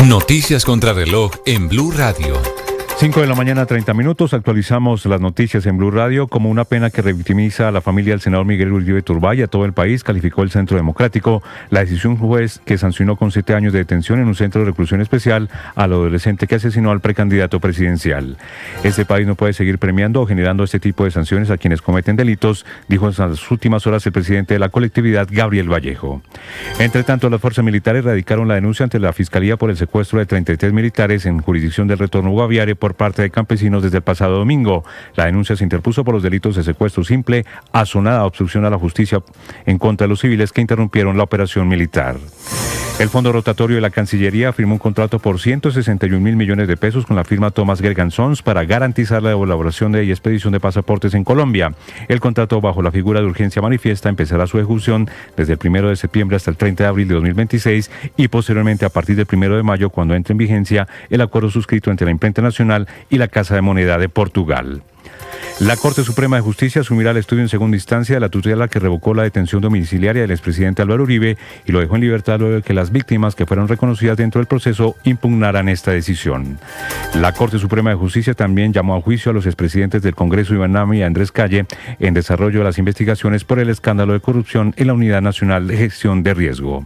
Noticias contra reloj en Blue Radio. 5 de la mañana, 30 minutos. Actualizamos las noticias en Blue Radio. Como una pena que revictimiza a la familia del senador Miguel Uribe Turbay y a todo el país, calificó el Centro Democrático la decisión de un juez que sancionó con 7 años de detención en un centro de reclusión especial al adolescente que asesinó al precandidato presidencial. Este país no puede seguir premiando o generando este tipo de sanciones a quienes cometen delitos, dijo en las últimas horas el presidente de la colectividad, Gabriel Vallejo. Entre tanto, las fuerzas militares radicaron la denuncia ante la Fiscalía por el secuestro de 33 militares en jurisdicción del Retorno Guaviare por parte de campesinos desde el pasado domingo. La denuncia se interpuso por los delitos de secuestro simple, azonada obstrucción a la justicia en contra de los civiles que interrumpieron la operación militar. El Fondo Rotatorio de la Cancillería firmó un contrato por 161.000 millones de pesos con la firma Thomas Gergan Sons para garantizar la elaboración y expedición de pasaportes en Colombia. El contrato, bajo la figura de urgencia manifiesta, empezará su ejecución desde el 1 de septiembre hasta el 30 de abril de 2026 y posteriormente a partir del 1 de mayo, cuando entre en vigencia el acuerdo suscrito entre la Imprenta Nacional y la Casa de Moneda de Portugal. La Corte Suprema de Justicia asumirá el estudio en segunda instancia de la tutela que revocó la detención domiciliaria del expresidente Álvaro Uribe y lo dejó en libertad luego de que las víctimas que fueron reconocidas dentro del proceso impugnaran esta decisión. La Corte Suprema de Justicia también llamó a juicio a los expresidentes del Congreso, Iván Nava y Andrés Calle, en desarrollo de las investigaciones por el escándalo de corrupción en la Unidad Nacional de Gestión de Riesgo.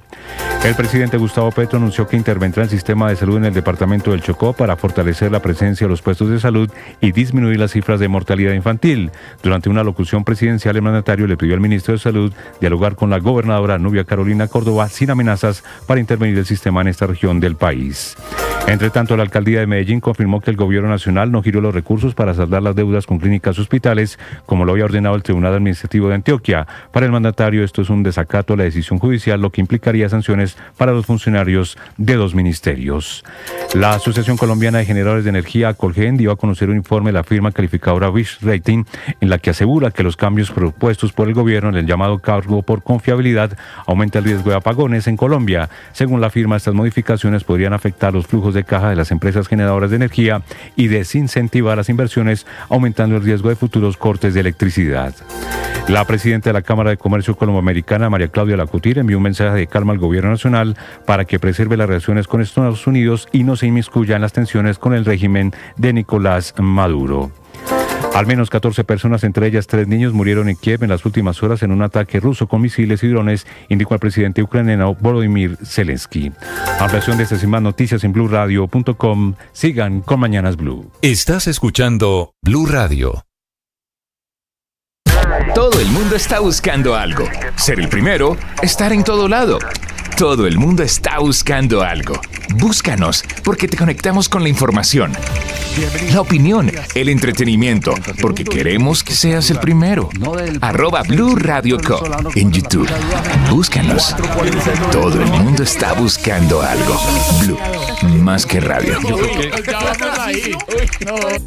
El presidente Gustavo Petro anunció que intervendrá el sistema de salud en el departamento del Chocó para fortalecer la presencia de los puestos de salud y disminuir las cifras de mortalidad infantil. Durante una locución presidencial, el mandatario le pidió al ministro de Salud dialogar con la gobernadora Nubia Carolina Córdoba sin amenazas para intervenir el sistema en esta región del país. Entre tanto, la alcaldía de Medellín confirmó que el gobierno nacional no giró los recursos para saldar las deudas con clínicas y hospitales, como lo había ordenado el Tribunal Administrativo de Antioquia. Para el mandatario, esto es un desacato a la decisión judicial, lo que implicaría sanciones para los funcionarios de 2 ministerios. La Asociación Colombiana de Generadores de Energía, Colgen, dio a conocer un informe de la firma calificadora Fitch Rating, en la que asegura que los cambios propuestos por el gobierno en el llamado cargo por confiabilidad aumenta el riesgo de apagones en Colombia. Según la firma, estas modificaciones podrían afectar los flujos de caja de las empresas generadoras de energía y desincentivar las inversiones, aumentando el riesgo de futuros cortes de electricidad. La presidenta de la Cámara de Comercio Colomboamericana, María Claudia Lacutir, envió un mensaje de calma al gobierno nacional para que preserve las relaciones con Estados Unidos y no se inmiscuya en las tensiones con el régimen de Nicolás Maduro. Al menos 14 personas, entre ellas 3 niños, murieron en Kiev en las últimas horas en un ataque ruso con misiles y drones, indicó el presidente ucraniano Volodymyr Zelensky. Ampliación de estas y más noticias en BlueRadio.com. Sigan con Mañanas Blue. Estás escuchando Blue Radio. Todo el mundo está buscando algo. Ser el primero, estar en todo lado. Todo el mundo está buscando algo. Búscanos, porque te conectamos con la información, la opinión, el entretenimiento, porque queremos que seas el primero. @Blue Radio Co. en YouTube. Búscanos. Todo el mundo está buscando algo. Blue, más que radio.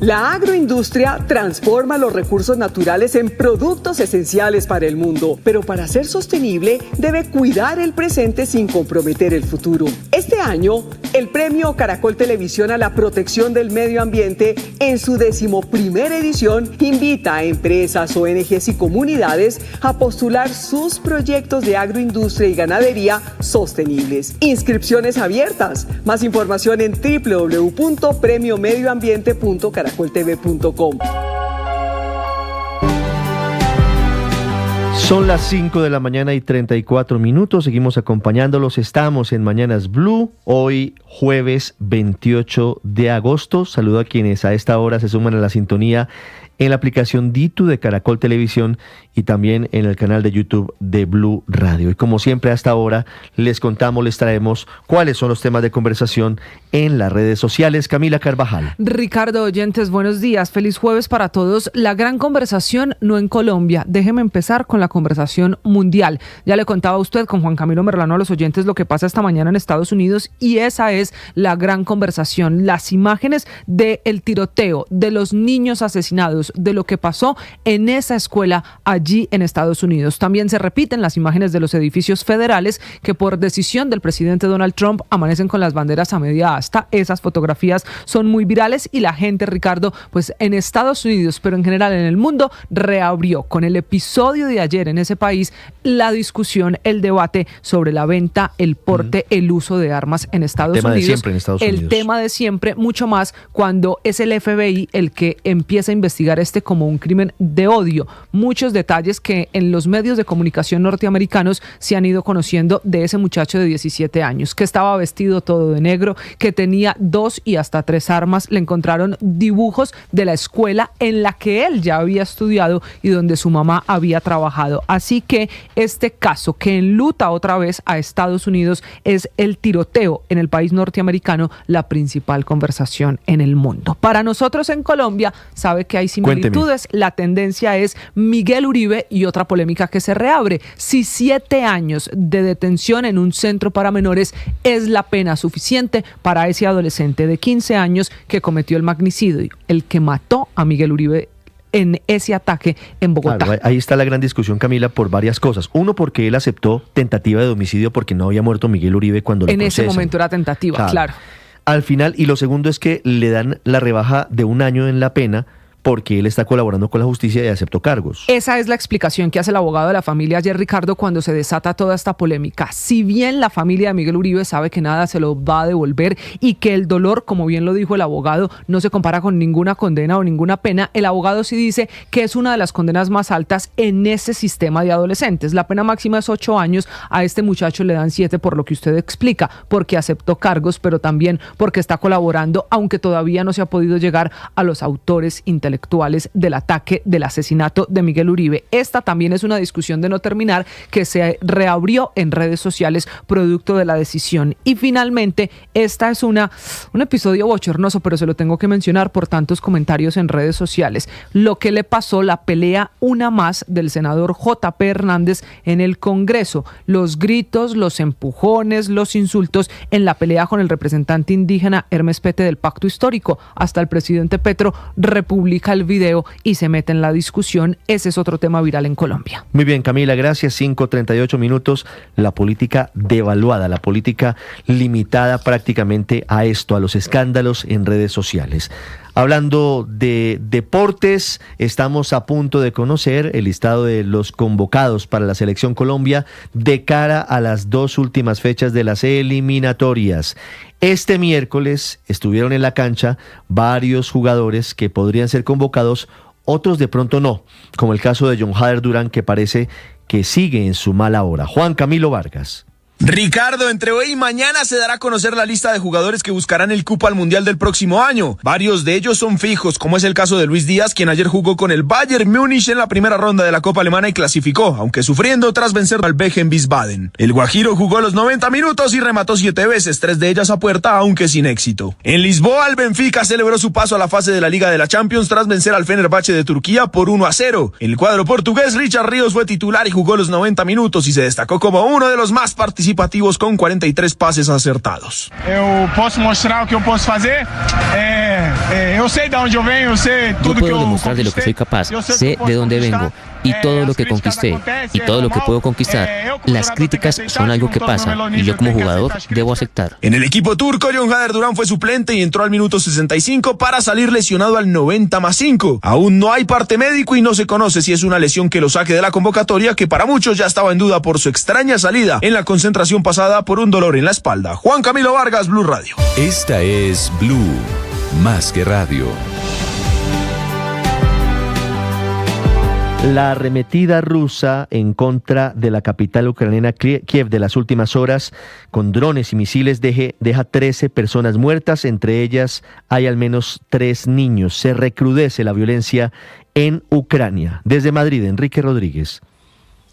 La agroindustria transforma los recursos naturales en productos esenciales para el mundo, pero para ser sostenible debe cuidar el presente sin comprometer el futuro. Este año, el Premio Caracol Televisión a la Protección del Medio Ambiente, en su 11ª edición, invita a empresas, ONGs y comunidades a postular sus proyectos de agroindustria y ganadería sostenibles. Inscripciones abiertas. Más información en www.premiomedioambiente.caracoltv.com. Son las 5 de la mañana y 34 minutos. Seguimos acompañándolos. Estamos en Mañanas Blue. Hoy, jueves 28 de agosto. Saludo a quienes a esta hora se suman a la sintonía en la aplicación Ditu de Caracol Televisión y también en el canal de YouTube de Blue Radio. Y como siempre hasta ahora les contamos, les traemos cuáles son los temas de conversación en las redes sociales. Camila Carvajal. Ricardo, oyentes, buenos días. Feliz jueves para todos. La gran conversación no en Colombia. Déjeme empezar con la conversación mundial. Ya le contaba a usted con Juan Camilo Merlano a los oyentes lo que pasa esta mañana en Estados Unidos y esa es la gran conversación. Las imágenes del tiroteo, de los niños asesinados Unidos de lo que pasó en esa escuela allí en Estados Unidos. También se repiten las imágenes de los edificios federales que por decisión del presidente Donald Trump amanecen con las banderas a media asta. Esas fotografías son muy virales y la gente, Ricardo, pues en Estados Unidos, pero en general en el mundo, reabrió con el episodio de ayer en ese país la discusión, el debate sobre la venta, el porte, el uso de armas en Estados Unidos. El tema de siempre en Estados Unidos. El tema de siempre, mucho más cuando es el FBI el que empieza a investigar como un crimen de odio. Muchos detalles que en los medios de comunicación norteamericanos se han ido conociendo de ese muchacho de 17 años, que estaba vestido todo de negro, que tenía 2 y hasta 3 armas. Le encontraron dibujos de la escuela en la que él ya había estudiado y donde su mamá había trabajado. Así que este caso que enluta otra vez a Estados Unidos es el tiroteo en el país norteamericano, la principal conversación en el mundo. Para nosotros en Colombia, sabe que hay similitudes. La tendencia es Miguel Uribe y otra polémica que se reabre. Si 7 años de detención en un centro para menores es la pena suficiente para ese adolescente de 15 años que cometió el magnicidio, el que mató a Miguel Uribe en ese ataque en Bogotá. Claro, ahí está la gran discusión, Camila, por varias cosas. Uno, porque él aceptó tentativa de homicidio porque no había muerto Miguel Uribe cuando lo procesan. En ese momento era tentativa, claro. Al final, y lo segundo es que le dan la rebaja de 1 año en la pena porque él está colaborando con la justicia y aceptó cargos. Esa es la explicación que hace el abogado de la familia ayer, Ricardo, cuando se desata toda esta polémica. Si bien la familia de Miguel Uribe sabe que nada se lo va a devolver y que el dolor, como bien lo dijo el abogado, no se compara con ninguna condena o ninguna pena, el abogado sí dice que es una de las condenas más altas en ese sistema de adolescentes. La pena máxima es 8 años, a este muchacho le dan 7 por lo que usted explica, porque aceptó cargos, pero también porque está colaborando, aunque todavía no se ha podido llegar a los autores intelectuales del ataque, del asesinato de Miguel Uribe. Esta también es una discusión de no terminar que se reabrió en redes sociales producto de la decisión. Y finalmente, esta es un episodio bochornoso, pero se lo tengo que mencionar por tantos comentarios en redes sociales. Lo que le pasó, la pelea una más del senador J.P. Hernández en el Congreso. Los gritos, los empujones, los insultos en la pelea con el representante indígena Hermes Pete del Pacto Histórico. Hasta el presidente Petro republica el video y se mete en la discusión. Ese es otro tema viral en Colombia. Muy bien, Camila, gracias. 5:38 minutos. La política devaluada, la política limitada prácticamente a esto, a los escándalos en redes sociales. Hablando de deportes, estamos a punto de conocer el listado de los convocados para la Selección Colombia de cara a las 2 últimas fechas de las eliminatorias. Este miércoles estuvieron en la cancha varios jugadores que podrían ser convocados, otros de pronto no, como el caso de John Hader Durán, que parece que sigue en su mala hora. Juan Camilo Vargas. Ricardo, entre hoy y mañana se dará a conocer la lista de jugadores que buscarán el cupo al Mundial del próximo año. Varios de ellos son fijos, como es el caso de Luis Díaz, quien ayer jugó con el Bayern Múnich en la primera ronda de la Copa Alemana y clasificó, aunque sufriendo tras vencer al Bechem Wiesbaden. El guajiro jugó los 90 minutos y remató 7 veces, 3 de ellas a puerta, aunque sin éxito. En Lisboa, el Benfica celebró su paso a la fase de la Liga de la Champions tras vencer al Fenerbahce de Turquía por 1-0. En el cuadro portugués, Richard Ríos fue titular y jugó los 90 minutos y se destacó como uno de los más participativos con 43 pases acertados. Eu posso mostrar o que eu posso fazer. Eu sei de onde eu venho, eu sei tudo que eu demostrar de lo que soy capaz, sé de dónde vengo y todo lo que conquisté y todo lo que puedo conquistar. Las críticas son algo que pasa y yo como jugador debo aceptar. En el equipo turco, John Hader Durán fue suplente y entró al minuto 65 para salir lesionado al 90+5. Aún no hay parte médico y no se conoce si es una lesión que lo saque de la convocatoria, que para muchos ya estaba en duda por su extraña salida en la concentración pasada por un dolor en la espalda. Juan Camilo Vargas, Blue Radio. Esta es Blue, más que radio. La arremetida rusa en contra de la capital ucraniana Kiev de las últimas horas con drones y misiles deja 13 personas muertas, entre ellas hay al menos 3 niños. Se recrudece la violencia en Ucrania. Desde Madrid, Enrique Rodríguez.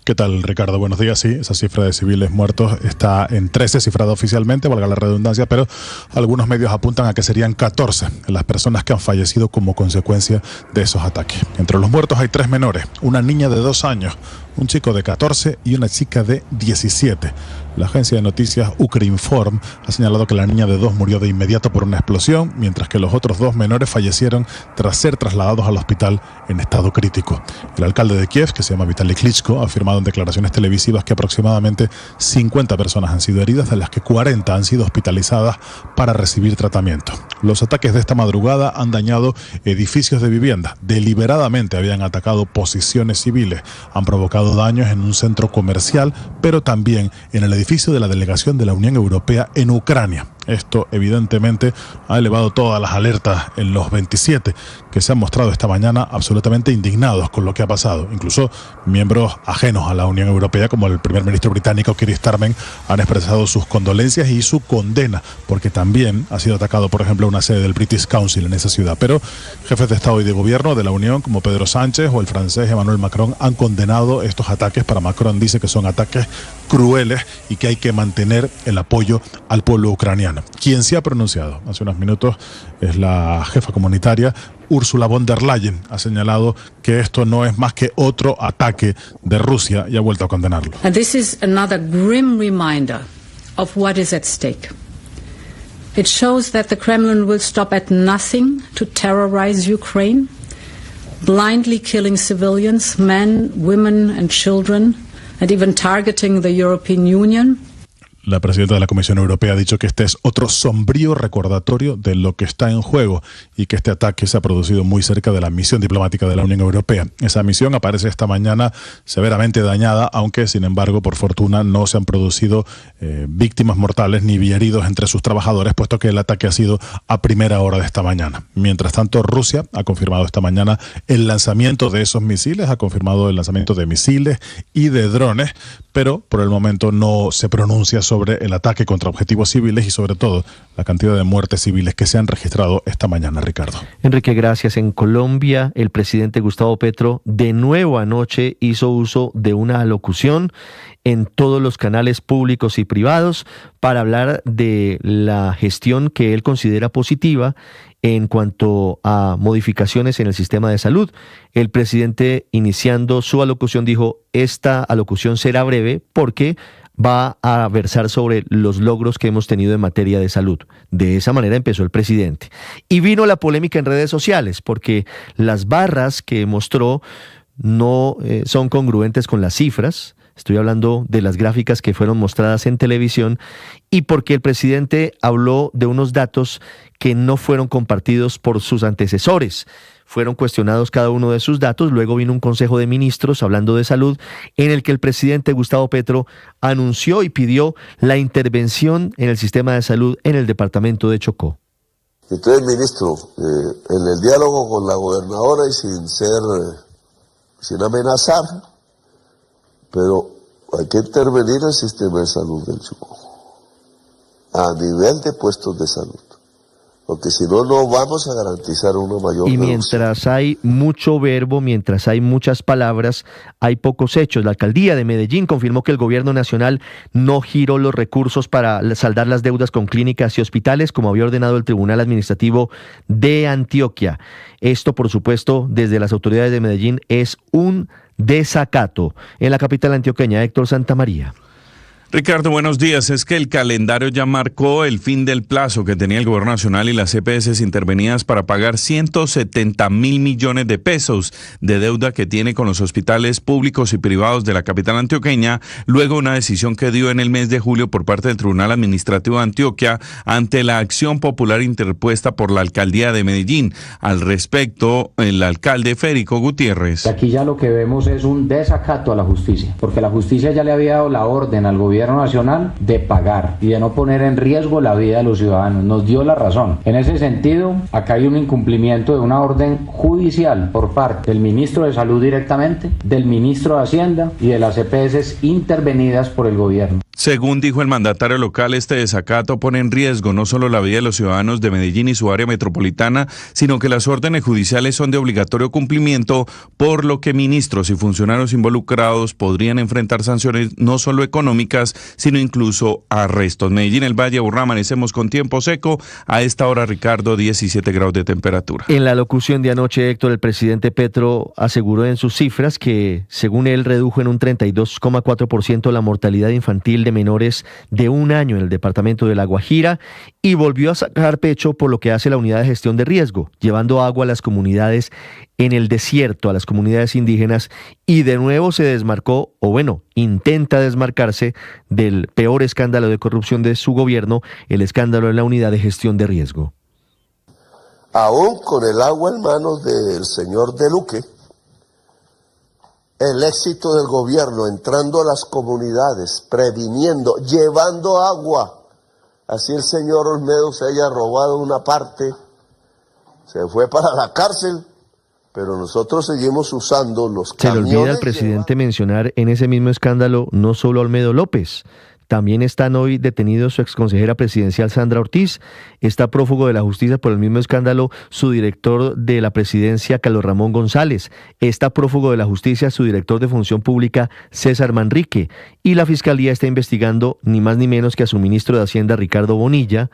¿Qué tal, Ricardo? Buenos días. Sí, esa cifra de civiles muertos está en 13, cifrada oficialmente, valga la redundancia, pero algunos medios apuntan a que serían 14 las personas que han fallecido como consecuencia de esos ataques. Entre los muertos hay 3 menores, una niña de 2 años, un chico de 14 y una chica de 17. La agencia de noticias Ukrinform ha señalado que la niña de 2 murió de inmediato por una explosión, mientras que los otros 2 menores fallecieron tras ser trasladados al hospital en estado crítico. El alcalde de Kiev, que se llama Vitaly Klitschko, ha afirmado en declaraciones televisivas que aproximadamente 50 personas han sido heridas, de las que 40 han sido hospitalizadas para recibir tratamiento. Los ataques de esta madrugada han dañado edificios de vivienda. Deliberadamente habían atacado posiciones civiles. Han provocado daños en un centro comercial, pero también en el edificio de la delegación de la Unión Europea en Ucrania. Esto evidentemente ha elevado todas las alertas en los 27 que se han mostrado esta mañana absolutamente indignados con lo que ha pasado. Incluso miembros ajenos a la Unión Europea, como el primer ministro británico Keir Starmer, han expresado sus condolencias y su condena, porque también ha sido atacado, por ejemplo, una sede del British Council en esa ciudad. Pero jefes de Estado y de Gobierno de la Unión, como Pedro Sánchez o el francés Emmanuel Macron, han condenado estos ataques. Para Macron dice que son ataques crueles y que hay que mantener el apoyo al pueblo ucraniano. Quien se ha pronunciado hace unos minutos es la jefa comunitaria Ursula von der Leyen. Ha señalado que esto no es más que otro ataque de Rusia y ha vuelto a condenarlo. And this is another grim reminder of what is at stake. It shows that the Kremlin will stop at nothing to terrorize Ukraine, blindly killing civilians, men, women and children, and even targeting the European Union. La presidenta de la Comisión Europea ha dicho que este es otro sombrío recordatorio de lo que está en juego y que este ataque se ha producido muy cerca de la misión diplomática de la Unión Europea. Esa misión aparece esta mañana severamente dañada, aunque sin embargo, por fortuna, no se han producido víctimas mortales ni heridos entre sus trabajadores, puesto que el ataque ha sido a primera hora de esta mañana. Mientras tanto, Rusia ha confirmado esta mañana el lanzamiento de esos misiles, ha confirmado el lanzamiento de misiles y de drones, pero por el momento no se pronuncia sobre el ataque contra objetivos civiles y sobre todo la cantidad de muertes civiles que se han registrado esta mañana, Ricardo. Enrique, gracias. En Colombia, el presidente Gustavo Petro de nuevo anoche hizo uso de una alocución en todos los canales públicos y privados para hablar de la gestión que él considera positiva en cuanto a modificaciones en el sistema de salud. El presidente, iniciando su alocución, dijo: esta alocución será breve porque va a versar sobre los logros que hemos tenido en materia de salud. De esa manera empezó el presidente. Y vino la polémica en redes sociales, porque las barras que mostró no son congruentes con las cifras. Estoy hablando de las gráficas que fueron mostradas en televisión, y porque el presidente habló de unos datos que no fueron compartidos por sus antecesores. Fueron cuestionados cada uno de sus datos. Luego vino un consejo de ministros hablando de salud, en el que el presidente Gustavo Petro anunció y pidió la intervención en el sistema de salud en el departamento de Chocó. Entonces, ministro, en el diálogo con la gobernadora y sin amenazar, pero hay que intervenir en el sistema de salud del Chocó, a nivel de puestos de salud. Porque si no, no vamos a garantizar una mayor Y mientras hay mucho verbo, mientras hay muchas palabras, hay pocos hechos. La alcaldía de Medellín confirmó que el gobierno nacional no giró los recursos para saldar las deudas con clínicas y hospitales, como había ordenado el Tribunal Administrativo de Antioquia. Esto, por supuesto, desde las autoridades de Medellín, es un desacato. En la capital antioqueña, Héctor Santamaría. Ricardo, buenos días. Es que el calendario ya marcó el fin del plazo que tenía el Gobierno Nacional y las EPS intervenidas para pagar 170.000 millones de pesos de deuda que tiene con los hospitales públicos y privados de la capital antioqueña, luego una decisión que dio en el mes de julio por parte del Tribunal Administrativo de Antioquia ante la acción popular interpuesta por la Alcaldía de Medellín. Al respecto, el alcalde Federico Gutiérrez. Aquí ya lo que vemos es un desacato a la justicia, porque la justicia ya le había dado la orden al gobierno nacional de pagar y de no poner en riesgo la vida de los ciudadanos. Nos dio la razón. En ese sentido, acá hay un incumplimiento de una orden judicial por parte del ministro de Salud directamente, del ministro de Hacienda y de las EPS intervenidas por el gobierno. Según dijo el mandatario local, este desacato pone en riesgo no solo la vida de los ciudadanos de Medellín y su área metropolitana, sino que las órdenes judiciales son de obligatorio cumplimiento, por lo que ministros y funcionarios involucrados podrían enfrentar sanciones no solo económicas, sino incluso arrestos. Medellín, el Valle, Aburrá, amanecemos con tiempo seco. A esta hora, Ricardo, 17 grados de temperatura. En la locución de anoche, Héctor, el presidente Petro aseguró en sus cifras que, según él, redujo en un 32,4% la mortalidad infantil infantil de menores de 1 año en el departamento de La Guajira y volvió a sacar pecho por lo que hace la unidad de gestión de riesgo, llevando agua a las comunidades en el desierto, a las comunidades indígenas, y de nuevo se desmarcó, o bueno, intenta desmarcarse del peor escándalo de corrupción de su gobierno, el escándalo de la unidad de gestión de riesgo. Aún con el agua en manos del señor De Luque, el éxito del gobierno entrando a las comunidades, previniendo, llevando agua, así el señor Olmedo se haya robado una parte, se fue para la cárcel, pero nosotros seguimos usando los camiones. Se le olvida al presidente mencionar en ese mismo escándalo no solo a Olmedo López. También están hoy detenidos su exconsejera presidencial Sandra Ortiz, está prófugo de la justicia por el mismo escándalo su director de la presidencia Carlos Ramón González, está prófugo de la justicia su director de función pública César Manrique, y la fiscalía está investigando ni más ni menos que a su ministro de Hacienda Ricardo Bonilla,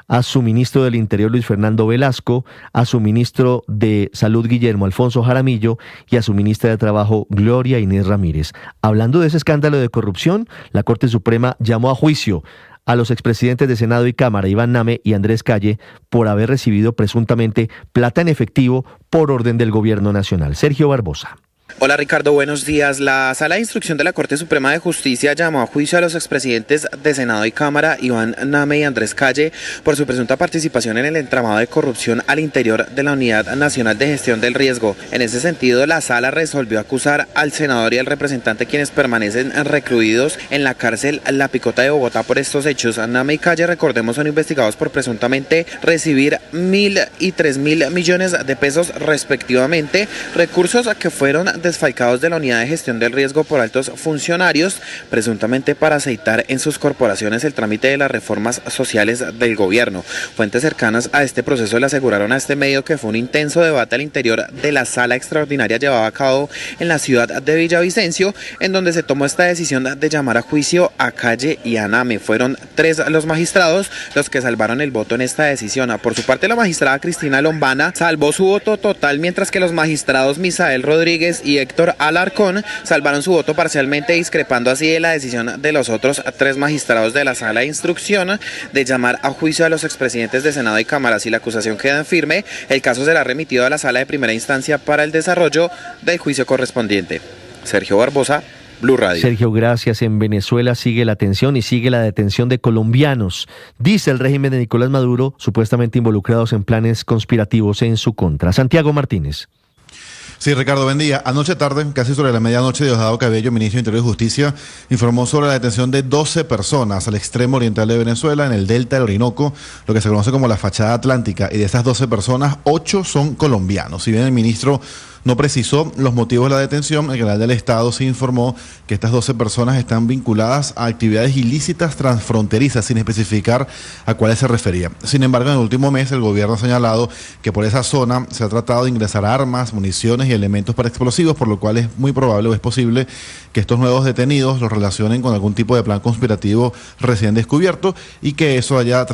a su ministro del Interior Luis Fernando Velasco, a su ministro de Salud Guillermo Alfonso Jaramillo y a su ministra de Trabajo Gloria Inés Ramírez. Hablando de ese escándalo de corrupción, la Corte Suprema llamó a juicio a los expresidentes de Senado y Cámara, Iván Name y Andrés Calle, por haber recibido presuntamente plata en efectivo por orden del Gobierno Nacional. Sergio Barbosa. Hola Ricardo, buenos días. La Sala de Instrucción de la Corte Suprema de Justicia llamó a juicio a los expresidentes de Senado y Cámara, Iván Name y Andrés Calle, por su presunta participación en el entramado de corrupción al interior de la Unidad Nacional de Gestión del Riesgo. En ese sentido, la Sala resolvió acusar al senador y al representante, quienes permanecen recluidos en la cárcel La Picota de Bogotá por estos hechos. Name y Calle, recordemos, son investigados por presuntamente recibir 1.000 y 3.000 millones de pesos respectivamente, recursos que fueron desfalcados de la Unidad de Gestión del Riesgo por altos funcionarios, presuntamente para aceitar en sus corporaciones el trámite de las reformas sociales del gobierno. Fuentes cercanas a este proceso le aseguraron a este medio que fue un intenso debate al interior de la sala extraordinaria llevada a cabo en la ciudad de Villavicencio, en donde se tomó esta decisión de llamar a juicio a Calle y a Name. Fueron 3 los magistrados los que salvaron el voto en esta decisión. Por su parte, la magistrada Cristina Lombana salvó su voto total, mientras que los magistrados Misael Rodríguez y Héctor Alarcón salvaron su voto parcialmente, discrepando así de la decisión de los otros 3 magistrados de la Sala de Instrucción de llamar a juicio a los expresidentes de Senado y Cámara. Si la acusación queda en firme, el caso será remitido a la Sala de Primera Instancia para el desarrollo del juicio correspondiente. Sergio Barbosa, Blue Radio. Sergio, gracias. En Venezuela sigue la tensión y sigue la detención de colombianos, dice el régimen de Nicolás Maduro, supuestamente involucrados en planes conspirativos en su contra. Santiago Martínez. Sí, Ricardo, buen día. Anoche tarde, casi sobre la medianoche, Diosdado Cabello, ministro de Interior y Justicia, informó sobre la detención de 12 personas al extremo oriental de Venezuela, en el delta del Orinoco, lo que se conoce como la fachada atlántica, y de estas 12 personas, 8 son colombianos. Si bien el ministro no precisó los motivos de la detención, el general del Estado sí informó que estas 12 personas están vinculadas a actividades ilícitas transfronterizas, sin especificar a cuáles se refería. Sin embargo, en el último mes el gobierno ha señalado que por esa zona se ha tratado de ingresar armas, municiones y elementos para explosivos, por lo cual es muy probable o es posible que estos nuevos detenidos los relacionen con algún tipo de plan conspirativo recién descubierto y que eso haya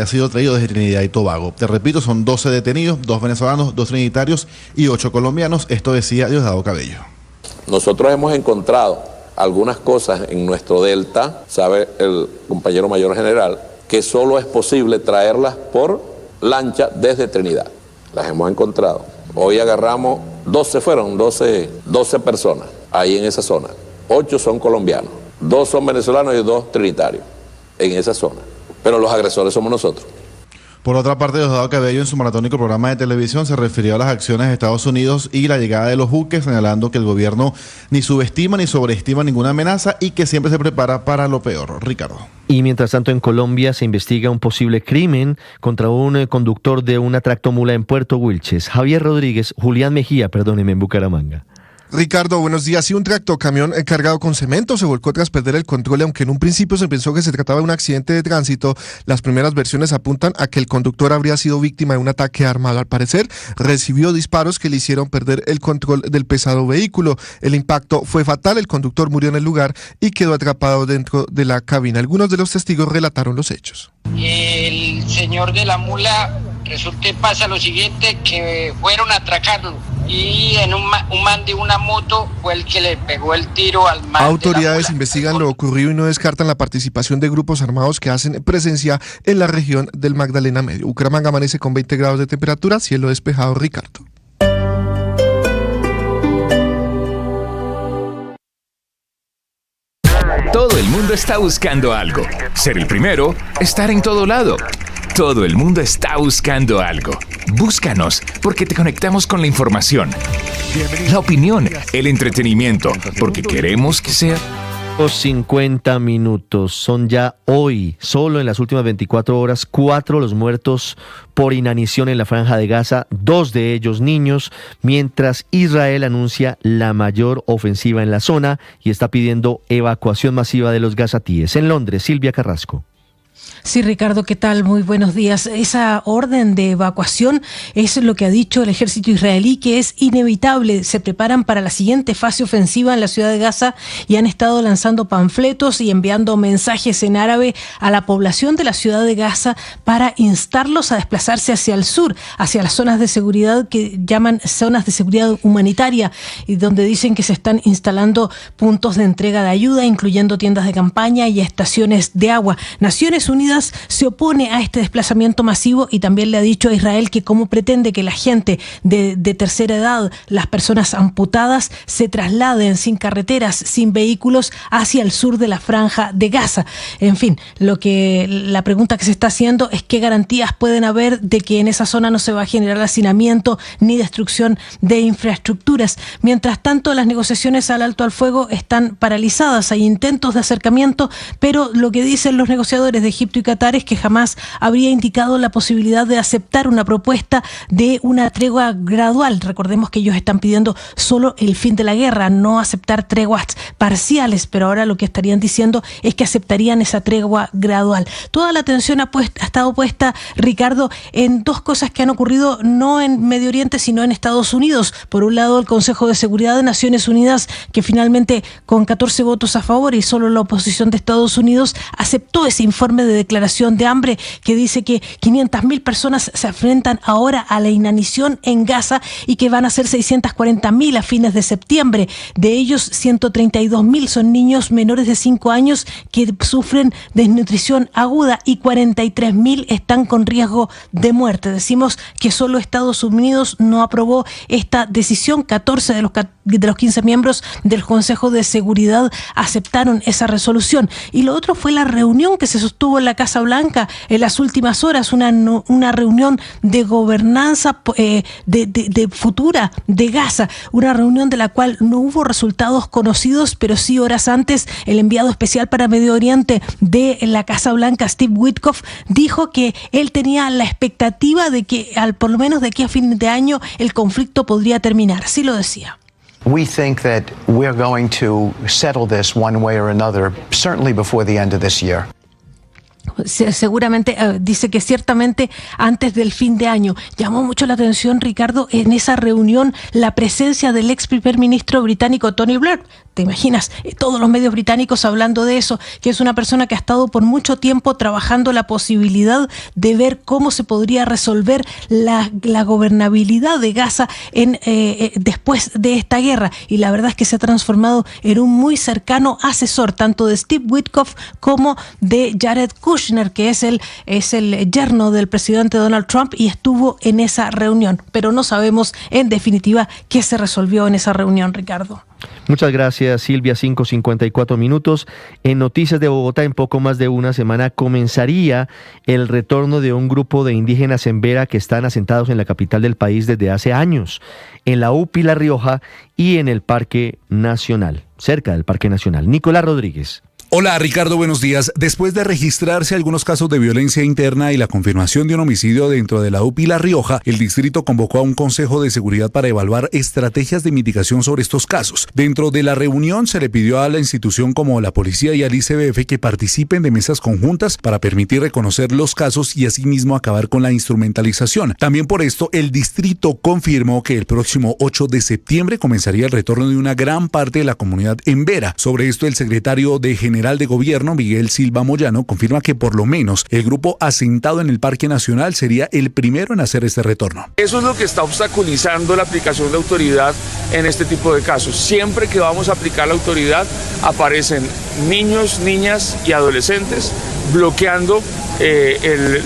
sido traído desde Trinidad y Tobago. Te repito, son 12 detenidos, 2 venezolanos, 2 trinitarios y 8 colombianos. Esto decía Diosdado Cabello. Nosotros hemos encontrado algunas cosas en nuestro delta, sabe el compañero mayor general, que solo es posible traerlas por lancha desde Trinidad. Las hemos encontrado. Hoy agarramos 12 personas ahí en esa zona. 8 son colombianos, 2 son venezolanos y 2 trinitarios en esa zona. Pero los agresores somos nosotros. Por otra parte, Diosdado Cabello en su maratónico programa de televisión se refirió a las acciones de Estados Unidos y la llegada de los buques, señalando que el gobierno ni subestima ni sobreestima ninguna amenaza y que siempre se prepara para lo peor. Ricardo. Y mientras tanto en Colombia se investiga un posible crimen contra un conductor de una tractomula en Puerto Wilches. Julián Mejía, en Bucaramanga. Ricardo, buenos días. Sí, un tractocamión cargado con cemento se volcó tras perder el control y aunque en un principio se pensó que se trataba de un accidente de tránsito, las primeras versiones apuntan a que el conductor habría sido víctima de un ataque armado. Al parecer, recibió disparos que le hicieron perder el control del pesado vehículo. El impacto fue fatal, el conductor murió en el lugar y quedó atrapado dentro de la cabina. Algunos de los testigos relataron los hechos. El señor de la mula Resulta y pasa lo siguiente, que fueron a atracarlo y en un man de una moto fue el que le pegó el tiro al man. Autoridades investigan lo ocurrido y no descartan la participación de grupos armados que hacen presencia en la región del Magdalena Medio. Bucaramanga amanece con 20 grados de temperatura, cielo despejado, Ricardo. Todo el mundo está buscando algo. Ser el primero, estar en todo lado. Todo el mundo está buscando algo. Búscanos, porque te conectamos con la información, la opinión, el entretenimiento, porque queremos que sea... 50 minutos. Son ya hoy, solo en las últimas 24 horas, 4 los muertos por inanición en la Franja de Gaza, 2 de ellos niños, mientras Israel anuncia la mayor ofensiva en la zona y está pidiendo evacuación masiva de los gazatíes. En Londres, Silvia Carrasco. Sí, Ricardo, ¿qué tal? Muy buenos días. Esa orden de evacuación es lo que ha dicho el ejército israelí, que es inevitable. Se preparan para la siguiente fase ofensiva en la ciudad de Gaza y han estado lanzando panfletos y enviando mensajes en árabe a la población de la ciudad de Gaza para instarlos a desplazarse hacia el sur, hacia las zonas de seguridad que llaman zonas de seguridad humanitaria, y donde dicen que se están instalando puntos de entrega de ayuda, incluyendo tiendas de campaña y estaciones de agua. Naciones Unidas se opone a este desplazamiento masivo y también le ha dicho a Israel que cómo pretende que la gente de tercera edad, las personas amputadas, se trasladen sin carreteras, sin vehículos hacia el sur de la Franja de Gaza. En fin, la pregunta que se está haciendo es qué garantías pueden haber de que en esa zona no se va a generar hacinamiento ni destrucción de infraestructuras. Mientras tanto, las negociaciones al alto al fuego están paralizadas. Hay intentos de acercamiento, pero lo que dicen los negociadores de Egipto y Qatar es que jamás habría indicado la posibilidad de aceptar una propuesta de una tregua gradual. Recordemos que ellos están pidiendo solo el fin de la guerra, no aceptar treguas parciales, pero ahora lo que estarían diciendo es que aceptarían esa tregua gradual. Toda la atención ha estado puesta, Ricardo, en 2 cosas que han ocurrido no en Medio Oriente, sino en Estados Unidos. Por un lado, el Consejo de Seguridad de Naciones Unidas, que finalmente con 14 votos a favor y solo la oposición de Estados Unidos aceptó ese informe de declaración de hambre que dice que 500.000 personas se enfrentan ahora a la inanición en Gaza y que van a ser 640.000 a fines de septiembre. De ellos, 132.000 son niños menores de 5 años que sufren desnutrición aguda y 43.000 están con riesgo de muerte. Decimos que solo Estados Unidos no aprobó esta decisión. 14 de los 15 miembros del Consejo de Seguridad aceptaron esa resolución. Y lo otro fue la reunión que se sostuvo en la Casa Blanca en las últimas horas, una reunión de gobernanza de futura de Gaza, una reunión de la cual no hubo resultados conocidos, pero sí horas antes el enviado especial para Medio Oriente de la Casa Blanca, Steve Witkoff, dijo que él tenía la expectativa de que por lo menos de aquí a fin de año el conflicto podría terminar. Así lo decía. We think that we're going to settle this one way or another, certainly before the end of this year. Seguramente, dice que ciertamente antes del fin de año. Llamó mucho la atención, Ricardo, en esa reunión la presencia del ex primer ministro británico Tony Blair. ¿Te imaginas? Todos los medios británicos hablando de eso, que es una persona que ha estado por mucho tiempo trabajando la posibilidad de ver cómo se podría resolver la gobernabilidad de Gaza después de esta guerra. Y la verdad es que se ha transformado en un muy cercano asesor, tanto de Steve Witkoff como de Jared Kushner, que es el yerno del presidente Donald Trump, y estuvo en esa reunión. Pero no sabemos, en definitiva, qué se resolvió en esa reunión, Ricardo. Muchas gracias, Silvia. 5:54 minutos. En Noticias de Bogotá, en poco más de una semana comenzaría el retorno de un grupo de indígenas en Vera que están asentados en la capital del país desde hace años, en la UPI La Rioja y en el Parque Nacional, cerca del Parque Nacional. Nicolás Rodríguez. Hola Ricardo, buenos días. Después de registrarse algunos casos de violencia interna y la confirmación de un homicidio dentro de la UPI La Rioja, el distrito convocó a un consejo de seguridad para evaluar estrategias de mitigación sobre estos casos. Dentro de la reunión se le pidió a la institución como la policía y al ICBF que participen de mesas conjuntas para permitir reconocer los casos y asimismo acabar con la instrumentalización. También por esto el distrito confirmó que el próximo 8 de septiembre comenzaría el retorno de una gran parte de la comunidad en Vera. Sobre esto el secretario de General general de gobierno, Miguel Silva Moyano, confirma que por lo menos el grupo asentado en el Parque Nacional sería el primero en hacer este retorno. Eso es lo que está obstaculizando la aplicación de autoridad en este tipo de casos. Siempre que vamos a aplicar la autoridad, aparecen niños, niñas y adolescentes bloqueando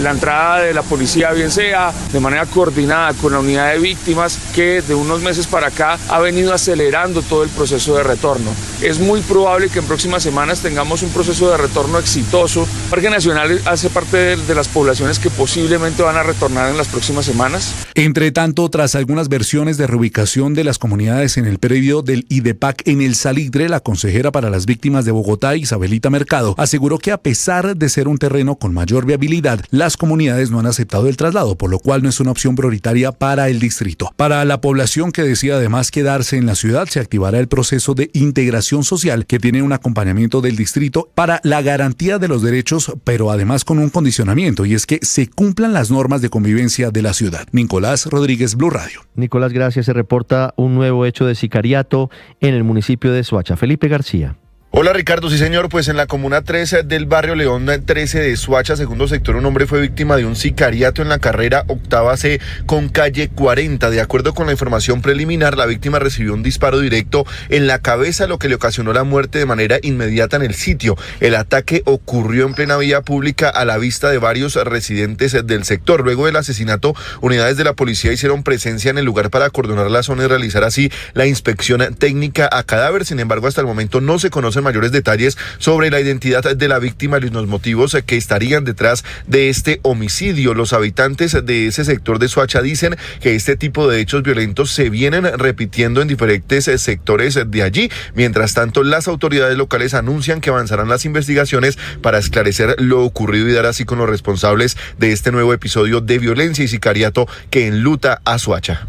la entrada de la policía, bien sea de manera coordinada con la unidad de víctimas, que de unos meses para acá ha venido acelerando todo el proceso de retorno. Es muy probable que en próximas semanas tengamos un proceso de retorno exitoso. El Parque Nacional hace parte de las poblaciones que posiblemente van a retornar en las próximas semanas. Entre tanto, tras algunas versiones de reubicación de las comunidades en el predio del IDEPAC en El Salitre, la consejera para las víctimas de Bogotá, Isabelita Mercado, aseguró que a pesar de ser un terreno con mayor viabilidad, las comunidades no han aceptado el traslado, por lo cual no es una opción prioritaria para el distrito. Para la población que decida además quedarse en la ciudad, se activará el proceso de integración social que tiene un acompañamiento del distrito para la garantía de los derechos, pero además con un condicionamiento, y es que se cumplan las normas de convivencia de la ciudad. Nicolás Rodríguez, Blue Radio. Nicolás, gracias. Se reporta un nuevo hecho de sicariato en el municipio de Soacha. Felipe García. Hola Ricardo, sí señor, pues en la comuna 13 del barrio León 13 de Soacha, segundo sector, un hombre fue víctima de un sicariato en la carrera octava C con calle 40. De acuerdo con la información preliminar, la víctima recibió un disparo directo en la cabeza, lo que le ocasionó la muerte de manera inmediata en el sitio. El ataque ocurrió en plena vía pública a la vista de varios residentes del sector. Luego del asesinato, unidades de la policía hicieron presencia en el lugar para acordonar la zona y realizar así la inspección técnica a cadáver. Sin embargo, hasta el momento no se conocen mayores detalles sobre la identidad de la víctima y los motivos que estarían detrás de este homicidio. Los habitantes de ese sector de Soacha dicen que este tipo de hechos violentos se vienen repitiendo en diferentes sectores de allí. Mientras tanto, las autoridades locales anuncian que avanzarán las investigaciones para esclarecer lo ocurrido y dar así con los responsables de este nuevo episodio de violencia y sicariato que enluta a Soacha.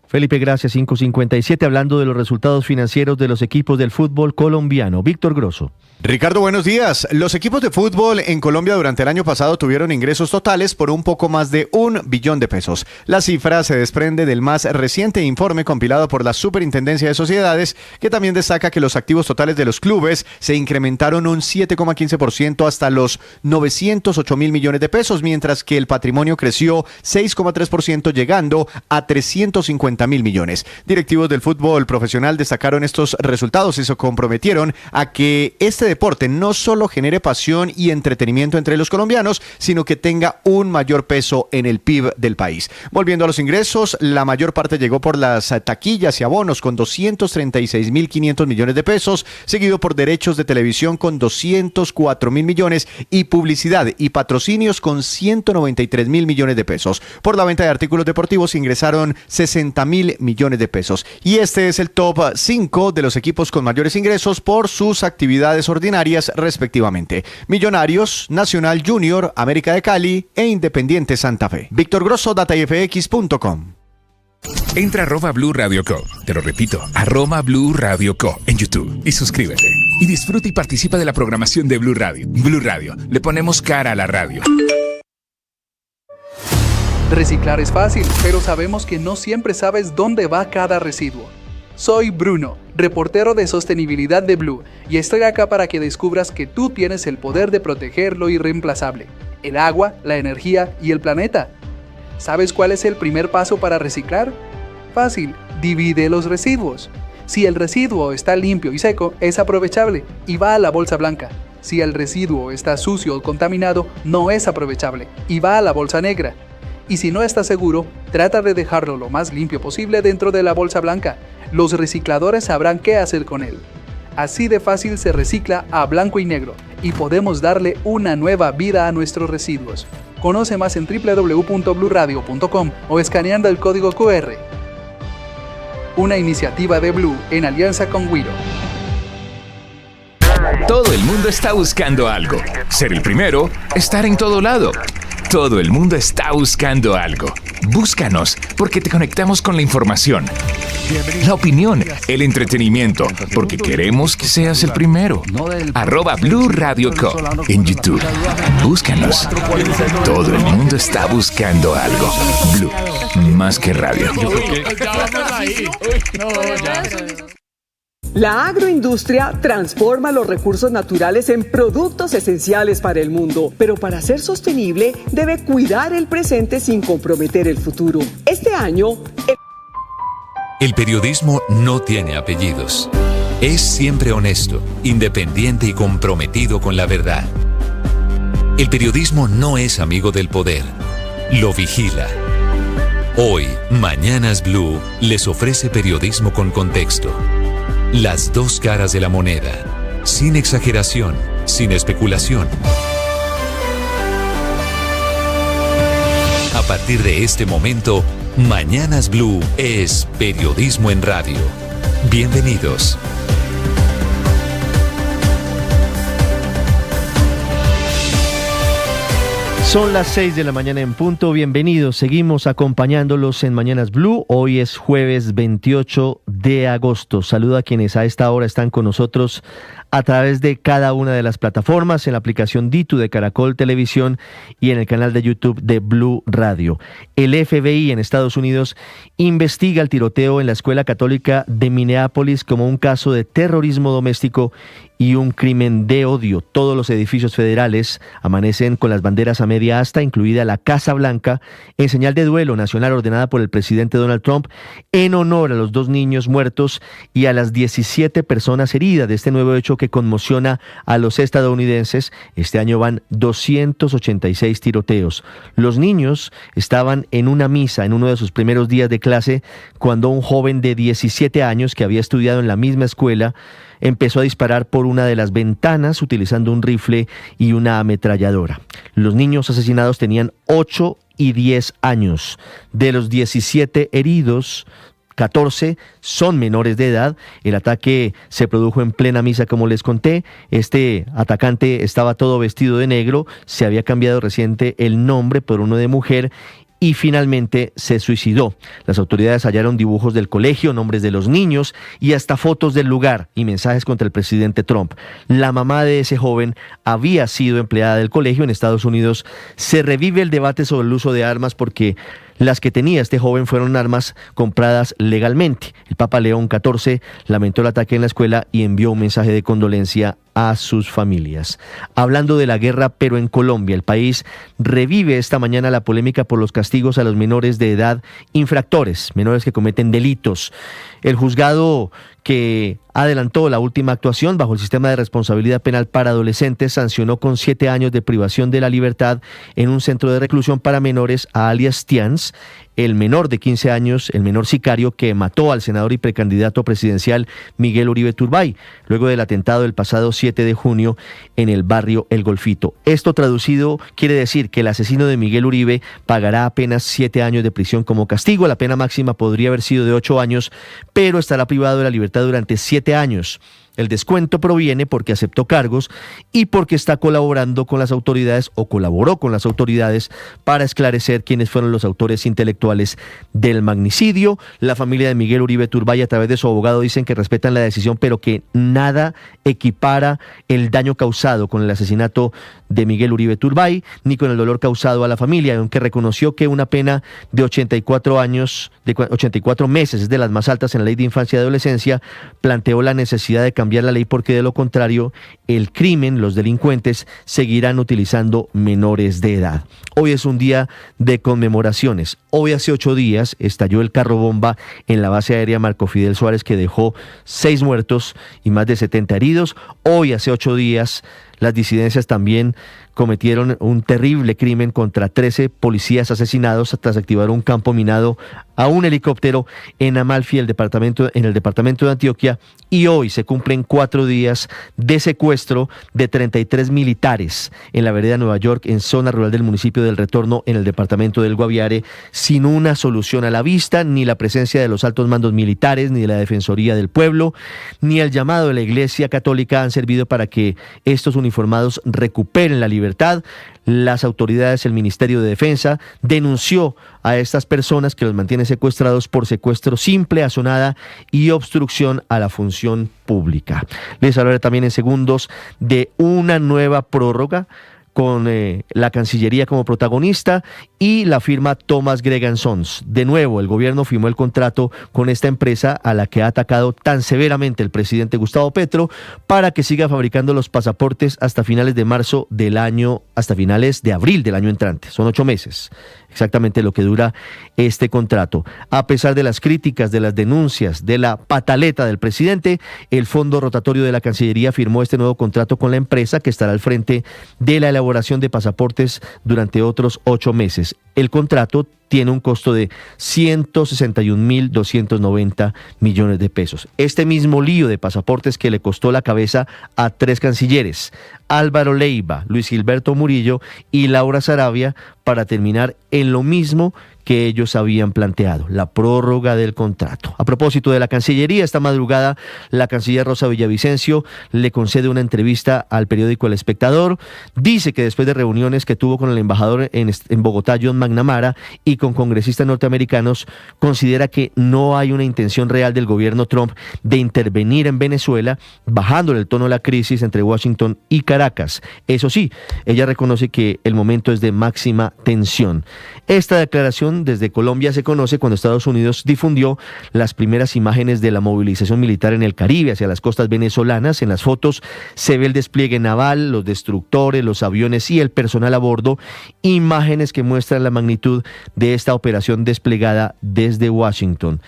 Felipe, gracias. 5:57, hablando de los resultados financieros de los equipos del fútbol colombiano. Víctor Grosso. Ricardo, buenos días. Los equipos de fútbol en Colombia durante el año pasado tuvieron ingresos totales por un poco más de 1 billón de pesos. La cifra se desprende del más reciente informe compilado por la Superintendencia de Sociedades, que también destaca que los activos totales de los clubes se incrementaron un 7,15% hasta los 908.000 millones de pesos, mientras que el patrimonio creció 6,3%, llegando a 350.000 millones. Directivos del fútbol profesional destacaron estos resultados y se comprometieron a que este deporte no solo genere pasión y entretenimiento entre los colombianos, sino que tenga un mayor peso en el PIB del país. Volviendo a los ingresos, la mayor parte llegó por las taquillas y abonos con 236.500 millones de pesos, seguido por derechos de televisión con 204.000 millones y publicidad y patrocinios con 193.000 millones de pesos. Por la venta de artículos deportivos ingresaron 60.000 millones de pesos. Y este es el top 5 de los equipos con mayores ingresos por sus actividades ordinarias respectivamente: Millonarios, Nacional Junior, América de Cali e Independiente Santa Fe. Víctor Grosso, datayfx.com. Entra a @Blue Radio Co. Te lo repito, @Blue Radio Co. en YouTube y suscríbete. Y disfruta y participa de la programación de Blue Radio. Blue Radio, le ponemos cara a la radio. Reciclar es fácil, pero sabemos que no siempre sabes dónde va cada residuo. Soy Bruno, reportero de sostenibilidad de Blue, y estoy acá para que descubras que tú tienes el poder de proteger lo irreemplazable: el agua, la energía y el planeta. ¿Sabes cuál es el primer paso para reciclar? Fácil, divide los residuos. Si el residuo está limpio y seco, es aprovechable y va a la bolsa blanca. Si el residuo está sucio o contaminado, no es aprovechable y va a la bolsa negra. Y si no estás seguro, trata de dejarlo lo más limpio posible dentro de la bolsa blanca. Los recicladores sabrán qué hacer con él. Así de fácil se recicla a blanco y negro, y podemos darle una nueva vida a nuestros residuos. Conoce más en www.bluradio.com o escaneando el código QR. Una iniciativa de Blue en alianza con Wiro. Todo el mundo está buscando algo. Ser el primero, estar en todo lado. Todo el mundo está buscando algo. Búscanos, porque te conectamos con la información, la opinión, el entretenimiento, porque queremos que seas el primero. @Blue Radio Co. en YouTube. Búscanos. Todo el mundo está buscando algo. Blue, más que radio. La agroindustria transforma los recursos naturales en productos esenciales para el mundo, pero para ser sostenible debe cuidar el presente sin comprometer el futuro. Este año, El periodismo no tiene apellidos. Es siempre honesto, independiente y comprometido con la verdad. El periodismo no es amigo del poder, lo vigila. Hoy, Mañanas Blue les ofrece periodismo con contexto. Las dos caras de la moneda, sin exageración, sin especulación. A partir de este momento, Mañanas Blue es periodismo en radio. Bienvenidos. Son las 6 de la mañana en punto. Bienvenidos. Seguimos acompañándolos en Mañanas Blue. Hoy es jueves 28 de agosto. Saludo a quienes a esta hora están con nosotros a través de cada una de las plataformas, en la aplicación Ditu de Caracol Televisión y en el canal de YouTube de Blue Radio. El FBI en Estados Unidos investiga el tiroteo en la Escuela Católica de Minneapolis como un caso de terrorismo doméstico y un crimen de odio. Todos los edificios federales amanecen con las banderas a media asta, incluida la Casa Blanca, en señal de duelo nacional ordenada por el presidente Donald Trump en honor a los 2 niños muertos y a las 17 personas heridas de este nuevo hecho que conmociona a los estadounidenses. Este año van 286 tiroteos. Los niños estaban en una misa en uno de sus primeros días de clase cuando un joven de 17 años que había estudiado en la misma escuela empezó a disparar por una de las ventanas utilizando un rifle y una ametralladora. Los niños asesinados tenían 8 y 10 años. De los 17 heridos, 14 son menores de edad. El ataque se produjo en plena misa, como les conté. Este atacante estaba todo vestido de negro, se había cambiado reciente el nombre por uno de mujer y finalmente se suicidó. Las autoridades hallaron dibujos del colegio, nombres de los niños y hasta fotos del lugar y mensajes contra el presidente Trump. La mamá de ese joven había sido empleada del colegio en Estados Unidos. Se revive el debate sobre el uso de armas porque las que tenía este joven fueron armas compradas legalmente. El Papa León XIV lamentó el ataque en la escuela y envió un mensaje de condolencia a sus familias. Hablando de la guerra, pero en Colombia, el país revive esta mañana la polémica por los castigos a los menores de edad infractores, menores que cometen delitos. El juzgado que adelantó la última actuación bajo el sistema de responsabilidad penal para adolescentes sancionó con 7 años de privación de la libertad en un centro de reclusión para menores a alias Tians, el menor de 15 años, el menor sicario que mató al senador y precandidato presidencial Miguel Uribe Turbay, luego del atentado del pasado 7 de junio en el barrio El Golfito. Esto traducido quiere decir que el asesino de Miguel Uribe pagará apenas 7 años de prisión como castigo. La pena máxima podría haber sido de 8 años, pero estará privado de la libertad durante 7 años. El descuento proviene porque aceptó cargos y porque está colaborando con las autoridades o colaboró con las autoridades para esclarecer quiénes fueron los autores intelectuales del magnicidio. La familia de Miguel Uribe Turbay, a través de su abogado, dicen que respetan la decisión, pero que nada equipara el daño causado con el asesinato de Miguel Uribe Turbay, ni con el dolor causado a la familia, aunque reconoció que una pena de 84 meses es de las más altas en la Ley de Infancia y Adolescencia. Planteó la necesidad de cambiar la ley porque de lo contrario el crimen, los delincuentes seguirán utilizando menores de edad. Hoy es un día de conmemoraciones. Hoy hace 8 días estalló el carro bomba en la base aérea Marco Fidel Suárez que dejó 6 muertos y más de 70 heridos. Hoy hace 8 días las disidencias también cometieron un terrible crimen contra 13 policías asesinados tras activar un campo minado a un helicóptero en Amalfi, en el departamento de Antioquia, y hoy se cumplen 4 días de secuestro de 33 militares en la vereda Nueva York, en zona rural del municipio del Retorno, en el departamento del Guaviare, sin una solución a la vista, ni la presencia de los altos mandos militares, ni de la Defensoría del Pueblo, ni el llamado de la Iglesia Católica han servido para que estos uniformados recuperen la libertad. Las autoridades, el Ministerio de Defensa, denunció a estas personas que los mantienen secuestrados por secuestro simple, asonada y obstrucción a la función pública. Les hablaré también en segundos de una nueva prórroga con la Cancillería como protagonista y la firma Thomas Gregan Sons. De nuevo, el gobierno firmó el contrato con esta empresa a la que ha atacado tan severamente el presidente Gustavo Petro para que siga fabricando los pasaportes hasta finales de marzo del año, hasta finales de abril del año entrante. Son 8 meses. Exactamente lo que dura este contrato. A pesar de las críticas, de las denuncias, de la pataleta del presidente, el Fondo Rotatorio de la Cancillería firmó este nuevo contrato con la empresa que estará al frente de la elaboración de pasaportes durante otros 8 meses. El contrato tiene un costo de 161.290 millones de pesos. Este mismo lío de pasaportes que le costó la cabeza a 3 cancilleres, Álvaro Leiva, Luis Gilberto Murillo y Laura Sarabia, para terminar en lo mismo que ellos habían planteado, la prórroga del contrato. A propósito de la Cancillería, esta madrugada la canciller Rosa Villavicencio le concede una entrevista al periódico El Espectador. Dice que después de reuniones que tuvo con el embajador en Bogotá, John McNamara, y con congresistas norteamericanos, considera que no hay una intención real del gobierno Trump de intervenir en Venezuela, bajándole el tono de la crisis entre Washington y Caracas. Eso sí, ella reconoce que el momento es de máxima tensión. Esta declaración desde Colombia se conoce cuando Estados Unidos difundió las primeras imágenes de la movilización militar en el Caribe hacia las costas venezolanas. En las fotos se ve el despliegue naval, los destructores, los aviones y el personal a bordo, imágenes que muestran la magnitud de esta operación desplegada desde Washington.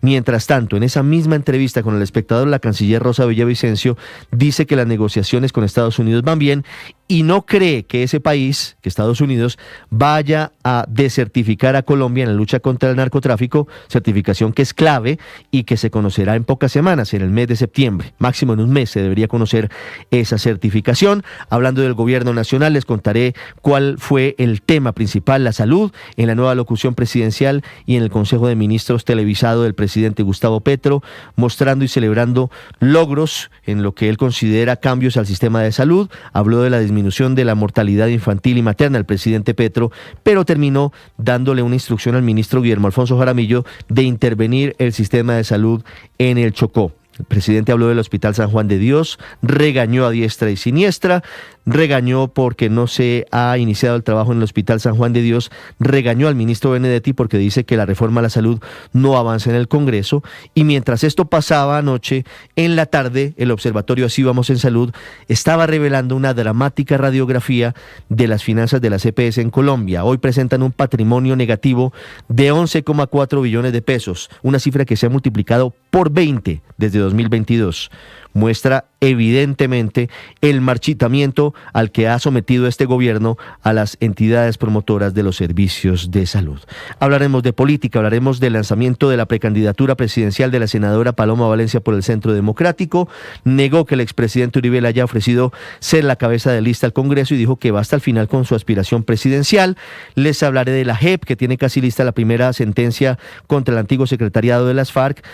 Mientras tanto, en esa misma entrevista con El Espectador, la canciller Rosa Villavicencio dice que las negociaciones con Estados Unidos van bien y no cree que ese país, que Estados Unidos, vaya a desertificar a Colombia en la lucha contra el narcotráfico, certificación que es clave y que se conocerá en pocas semanas, en el mes de septiembre. Máximo en un mes se debería conocer esa certificación. Hablando del gobierno nacional, les contaré cuál fue el tema principal, la salud, en la nueva locución presidencial y en el Consejo de Ministros televisado del presidente Gustavo Petro, mostrando y celebrando logros en lo que él considera cambios al sistema de salud. Habló de la disminución de la mortalidad infantil y materna el presidente Petro, pero terminó dándole una instrucción al ministro Guillermo Alfonso Jaramillo de intervenir el sistema de salud en el Chocó. El presidente habló del Hospital San Juan de Dios, regañó a diestra y siniestra, regañó porque no se ha iniciado el trabajo en el Hospital San Juan de Dios, regañó al ministro Benedetti porque dice que la reforma a la salud no avanza en el Congreso, y mientras esto pasaba anoche, en la tarde, el Observatorio Así Vamos en Salud estaba revelando una dramática radiografía de las finanzas de las EPS en Colombia. Hoy presentan un patrimonio negativo de 11,4 billones de pesos, una cifra que se ha multiplicado por 20 desde 2022. Muestra evidentemente el marchitamiento al que ha sometido este gobierno a las entidades promotoras de los servicios de salud. Hablaremos de política, hablaremos del lanzamiento de la precandidatura presidencial de la senadora Paloma Valencia por el Centro Democrático. Negó que el expresidente Uribe le haya ofrecido ser la cabeza de lista al Congreso y dijo que va hasta el final con su aspiración presidencial. Les hablaré de la JEP, que tiene casi lista la primera sentencia contra el antiguo secretariado de las FARC.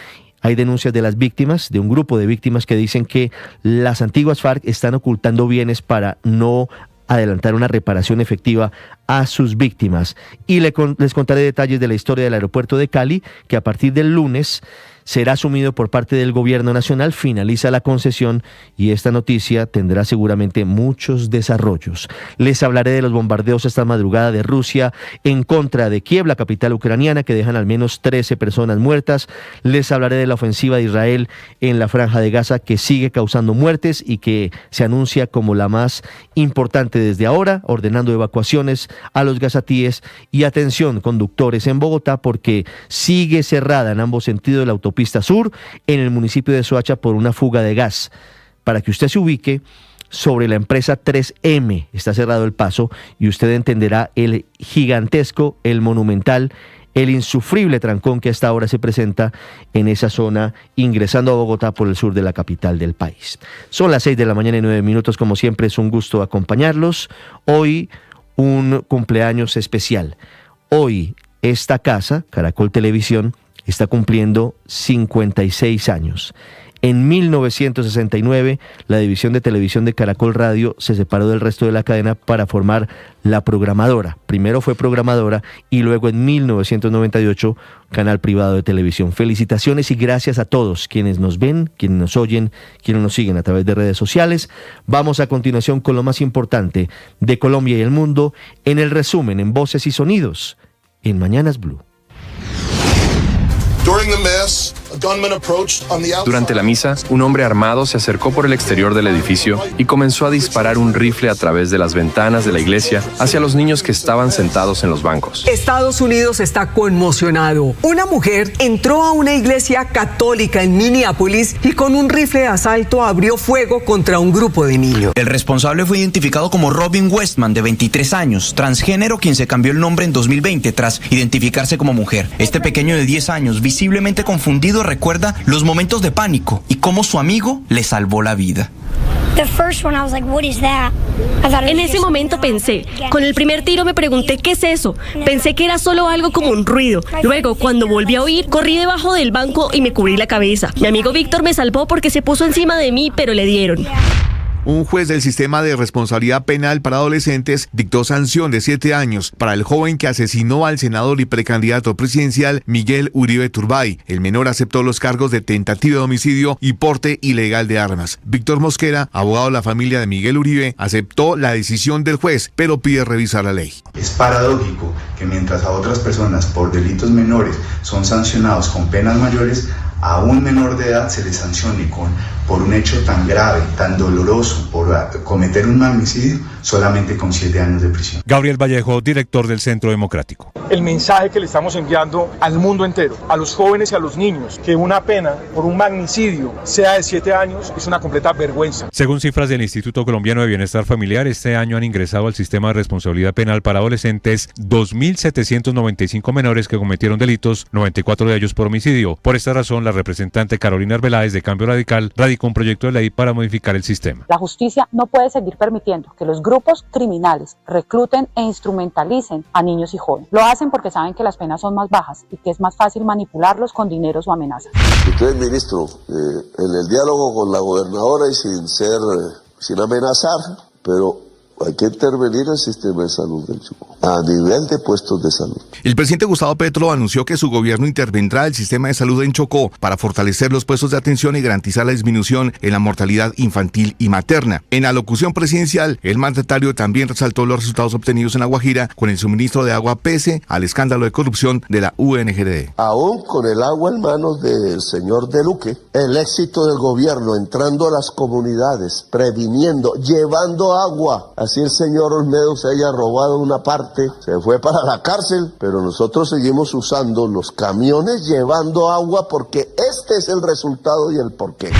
Hay denuncias de las víctimas, de un grupo de víctimas que dicen que las antiguas FARC están ocultando bienes para no adelantar una reparación efectiva a sus víctimas. Y les contaré detalles de la historia del aeropuerto de Cali, que a partir del lunes será asumido por parte del gobierno nacional, finaliza la concesión y esta noticia tendrá seguramente muchos desarrollos. Les hablaré de los bombardeos esta madrugada de Rusia en contra de Kiev, la capital ucraniana, que dejan al menos 13 personas muertas. Les hablaré de la ofensiva de Israel en la Franja de Gaza, que sigue causando muertes y que se anuncia como la más importante desde ahora, ordenando evacuaciones a los gazatíes. Y atención, conductores en Bogotá, porque sigue cerrada en ambos sentidos la autopista Sur en el municipio de Soacha por una fuga de gas. Para que usted se ubique, sobre la empresa 3M está cerrado el paso y usted entenderá el gigantesco, el monumental, el insufrible trancón que hasta ahora se presenta en esa zona ingresando a Bogotá por el sur de la capital del país. Son las 6:09 a.m, como siempre es un gusto acompañarlos. Hoy un cumpleaños especial. Hoy esta casa, Caracol Televisión, está cumpliendo 56 años. En 1969, la división de televisión de Caracol Radio se separó del resto de la cadena para formar la programadora. Primero fue programadora y luego en 1998 canal privado de televisión. Felicitaciones y gracias a todos quienes nos ven, quienes nos oyen, quienes nos siguen a través de redes sociales. Vamos a continuación con lo más importante de Colombia y el mundo en el resumen en Voces y Sonidos en Mañanas Blue. Durante la misa, un hombre armado se acercó por el exterior del edificio y comenzó a disparar un rifle a través de las ventanas de la iglesia hacia los niños que estaban sentados en los bancos. Estados Unidos está conmocionado. Una mujer entró a una iglesia católica en Minneapolis y con un rifle de asalto abrió fuego contra un grupo de niños. El responsable fue identificado como Robin Westman, de 23 años, transgénero, quien se cambió el nombre en 2020 tras identificarse como mujer. Este pequeño de 10 años, visiblemente confundido, recuerda los momentos de pánico y cómo su amigo le salvó la vida. En ese momento pensé, con el primer tiro me pregunté ¿qué es eso? Pensé que era solo algo como un ruido. Luego, cuando volví a oír, corrí debajo del banco y me cubrí la cabeza. Mi amigo Víctor me salvó porque se puso encima de mí, pero le dieron. Un juez del Sistema de Responsabilidad Penal para Adolescentes dictó sanción de 7 años para el joven que asesinó al senador y precandidato presidencial Miguel Uribe Turbay. El menor aceptó los cargos de tentativa de homicidio y porte ilegal de armas. Víctor Mosquera, abogado de la familia de Miguel Uribe, aceptó la decisión del juez, pero pide revisar la ley. Es paradójico que mientras a otras personas por delitos menores son sancionados con penas mayores, a un menor de edad se le sancione por un hecho tan grave, tan doloroso, por cometer un magnicidio, solamente con 7 años de prisión. Gabriel Vallejo, director del Centro Democrático. El mensaje que le estamos enviando al mundo entero, a los jóvenes y a los niños, que una pena por un magnicidio sea de 7 años, es una completa vergüenza. Según cifras del Instituto Colombiano de Bienestar Familiar, este año han ingresado al sistema de responsabilidad penal para adolescentes 2.795 menores que cometieron delitos, 94 de ellos por homicidio. Por esta razón, la representante Carolina Arbeláez de Cambio Radical radicó un proyecto de ley para modificar el sistema. La justicia no puede seguir permitiendo que los grupos criminales recluten e instrumentalicen a niños y jóvenes. Lo hacen porque saben que las penas son más bajas y que es más fácil manipularlos con dineros o amenazas. Usted, ministro, en el diálogo con la gobernadora y sin amenazar, pero hay que intervenir el sistema de salud del Chocó, a nivel de puestos de salud. El presidente Gustavo Petro anunció que su gobierno intervendrá el sistema de salud en Chocó para fortalecer los puestos de atención y garantizar la disminución en la mortalidad infantil y materna. En la alocución presidencial, el mandatario también resaltó los resultados obtenidos en La Guajira con el suministro de agua pese al escándalo de corrupción de la UNGD. Aún con el agua en manos del señor De Luque, el éxito del gobierno entrando a las comunidades, previniendo, llevando agua. Así el señor Olmedo se haya robado una parte, se fue para la cárcel, pero nosotros seguimos usando los camiones llevando agua porque este es el resultado y el porqué.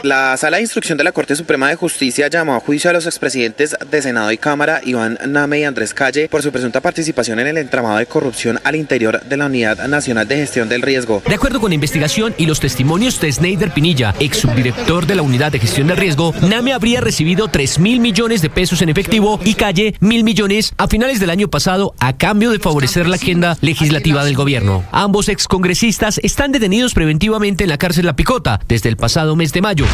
La Sala de Instrucción de la Corte Suprema de Justicia llamó a juicio a los expresidentes de Senado y Cámara, Iván Name y Andrés Calle, por su presunta participación en el entramado de corrupción al interior de la Unidad Nacional de Gestión del Riesgo. De acuerdo con la investigación y los testimonios de Sneider Pinilla, ex subdirector de la Unidad de Gestión del Riesgo, Name habría recibido 3.000 millones de pesos en efectivo y Calle 1.000 millones a finales del año pasado a cambio de favorecer la agenda legislativa del gobierno. Ambos excongresistas están detenidos preventivamente en la cárcel La Picota desde el pasado mes de mayo.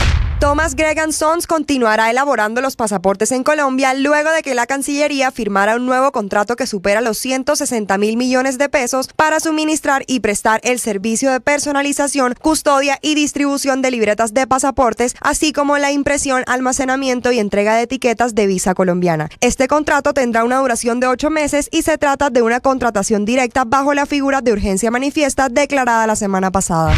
Thomas Gregan Sons continuará elaborando los pasaportes en Colombia luego de que la Cancillería firmara un nuevo contrato que supera los 160.000 millones de pesos para suministrar y prestar el servicio de personalización, custodia y distribución de libretas de pasaportes, así como la impresión, almacenamiento y entrega de etiquetas de visa colombiana. Este contrato tendrá una duración de 8 meses y se trata de una contratación directa bajo la figura de urgencia manifiesta declarada la semana pasada.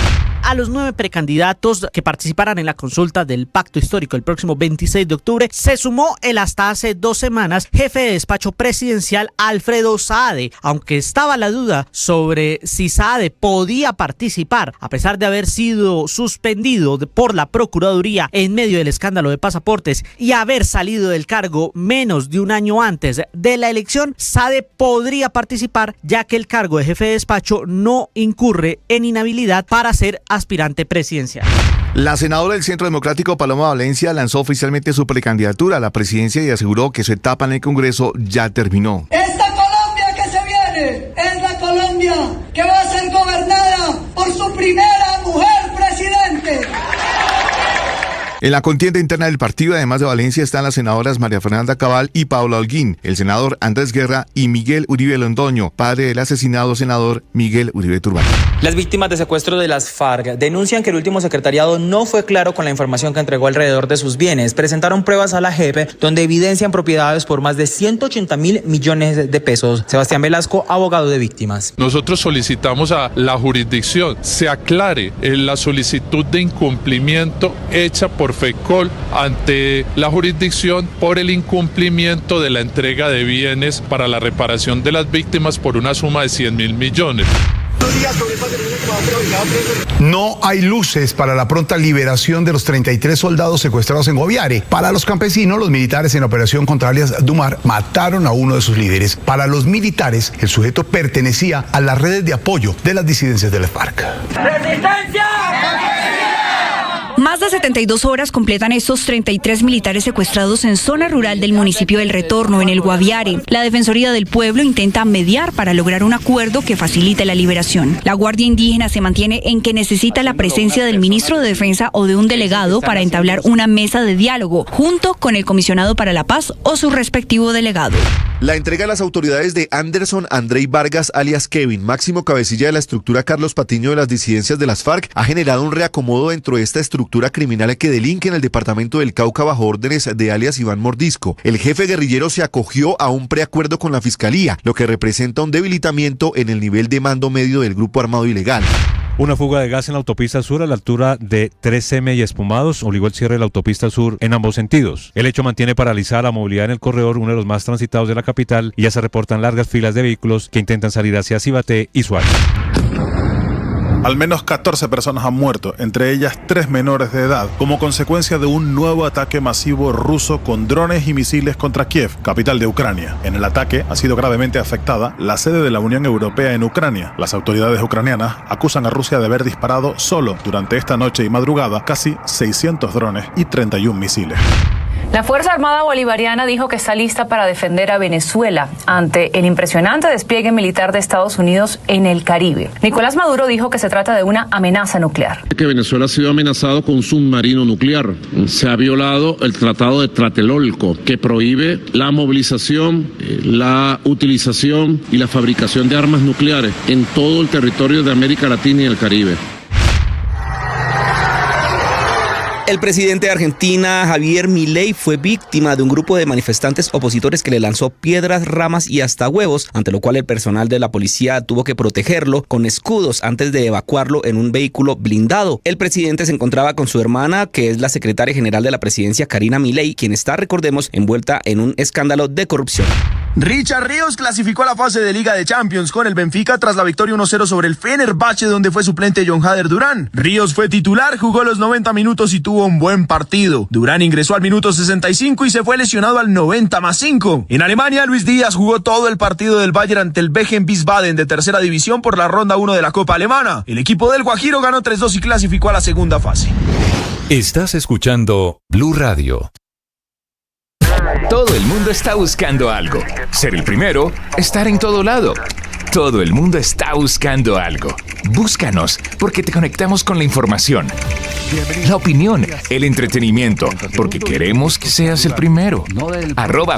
A los 9 precandidatos que participarán en la consulta del Pacto Histórico el próximo 26 de octubre, se sumó el hasta hace 2 semanas jefe de despacho presidencial Alfredo Saade, aunque estaba la duda sobre si Saade podía participar, a pesar de haber sido suspendido por la Procuraduría en medio del escándalo de pasaportes y haber salido del cargo menos de un año antes de la elección. Saade podría participar ya que el cargo de jefe de despacho no incurre en inhabilidad para ser aspirante presidencial. La senadora del Centro Democrático Paloma Valencia lanzó oficialmente su precandidatura a la presidencia y aseguró que su etapa en el Congreso ya terminó. Esta Colombia que se viene es la Colombia que va a ser gobernada En la contienda interna del partido, además de Valencia, están las senadoras María Fernanda Cabal y Paula Holguín, el senador Andrés Guerra y Miguel Uribe Londoño, padre del asesinado senador Miguel Uribe Turbay. Las víctimas de secuestro de las FARC denuncian que el último secretariado no fue claro con la información que entregó alrededor de sus bienes. Presentaron pruebas a la JEP donde evidencian propiedades por más de 180.000 millones de pesos. Sebastián Velasco, abogado de víctimas. Nosotros solicitamos a la jurisdicción se aclare la solicitud de incumplimiento hecha por FECOL ante la jurisdicción por el incumplimiento de la entrega de bienes para la reparación de las víctimas por una suma de 100.000 millones. No hay luces para la pronta liberación de los 33 soldados secuestrados en Goviare. Para los campesinos, los militares en la operación contra alias Dumar mataron a uno de sus líderes. Para los militares, el sujeto pertenecía a las redes de apoyo de las disidencias de la FARC. ¡Resistencia! Más de 72 horas completan estos 33 militares secuestrados en zona rural del municipio del Retorno, en el Guaviare. La Defensoría del Pueblo intenta mediar para lograr un acuerdo que facilite la liberación. La Guardia Indígena se mantiene en que necesita la presencia del ministro de Defensa o de un delegado para entablar una mesa de diálogo, junto con el comisionado para la paz o su respectivo delegado. La entrega a las autoridades de Anderson Andrei Vargas, alias Kevin, máximo cabecilla de la estructura Carlos Patiño de las disidencias de las FARC, ha generado un reacomodo dentro de esta estructura criminal que delinque en el departamento del Cauca bajo órdenes de alias Iván Mordisco. El jefe guerrillero se acogió a un preacuerdo con la fiscalía, lo que representa un debilitamiento en el nivel de mando medio del grupo armado ilegal. Una fuga de gas en la autopista sur a la altura de 3M y Espumados obligó el cierre de la autopista sur en ambos sentidos. El hecho mantiene paralizada la movilidad en el corredor, uno de los más transitados de la capital, y ya se reportan largas filas de vehículos que intentan salir hacia Cibaté y Suárez. Al menos 14 personas han muerto, entre ellas 3 menores de edad, como consecuencia de un nuevo ataque masivo ruso con drones y misiles contra Kiev, capital de Ucrania. En el ataque ha sido gravemente afectada la sede de la Unión Europea en Ucrania. Las autoridades ucranianas acusan a Rusia de haber disparado solo durante esta noche y madrugada casi 600 drones y 31 misiles. La Fuerza Armada Bolivariana dijo que está lista para defender a Venezuela ante el impresionante despliegue militar de Estados Unidos en el Caribe. Nicolás Maduro dijo que se trata de una amenaza nuclear. Que Venezuela ha sido amenazado con un submarino nuclear. Se ha violado el Tratado de Tlatelolco, que prohíbe la movilización, la utilización y la fabricación de armas nucleares en todo el territorio de América Latina y el Caribe. El presidente de Argentina, Javier Milei, fue víctima de un grupo de manifestantes opositores que le lanzó piedras, ramas y hasta huevos, ante lo cual el personal de la policía tuvo que protegerlo con escudos antes de evacuarlo en un vehículo blindado. El presidente se encontraba con su hermana, que es la secretaria general de la presidencia, Karina Milei, quien está, recordemos, envuelta en un escándalo de corrupción. Richard Ríos clasificó a la fase de Liga de Champions con el Benfica tras la victoria 1-0 sobre el Fenerbahce, donde fue suplente John Hader Durán. Ríos fue titular, jugó los 90 minutos y tuvo un buen partido. Durán ingresó al minuto 65 y se fue lesionado al 90+5. En Alemania, Luis Díaz jugó todo el partido del Bayern ante el Begen Wiesbaden de tercera división por la ronda 1 de la Copa Alemana. El equipo del Guajiro ganó 3-2 y clasificó a la segunda fase. Estás escuchando Blue Radio. Todo el mundo está buscando algo. Ser el primero, estar en todo lado. Todo el mundo está buscando algo. Búscanos, porque te conectamos con la información, la opinión, el entretenimiento, porque queremos que seas el primero.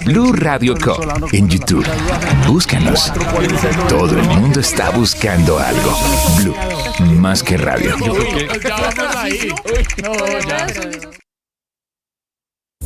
@Blue Radio Co. en YouTube. Búscanos. Todo el mundo está buscando algo. Blue, más que radio.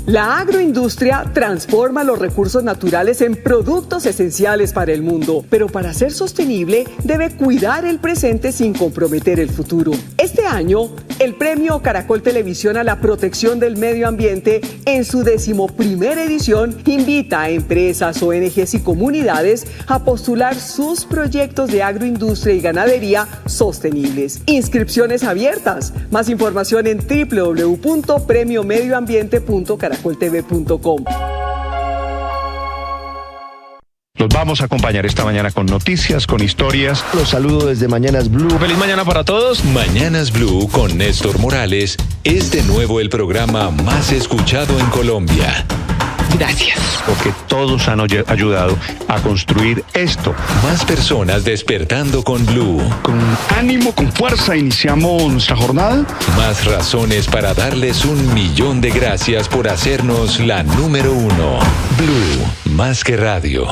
La agroindustria transforma los recursos naturales en productos esenciales para el mundo, pero para ser sostenible debe cuidar el presente sin comprometer el futuro. Este año, el premio Caracol Televisión a la protección del medio ambiente, en su 11ª edición, invita a empresas, ONGs y comunidades a postular sus proyectos de agroindustria y ganadería sostenibles. Inscripciones abiertas. Más información en www.premiomedioambiente.caracoltv.com. Los vamos a acompañar esta mañana con noticias, con historias. Los saludo desde Mañanas Blue. Feliz mañana para todos. Mañanas Blue con Néstor Morales es de nuevo el programa más escuchado en Colombia. Gracias. Porque todos han ayudado a construir esto. Más personas despertando con Blue. Con ánimo, con fuerza, iniciamos nuestra jornada. Más razones para darles 1.000.000 de gracias por hacernos la número 1. Blue, más que radio.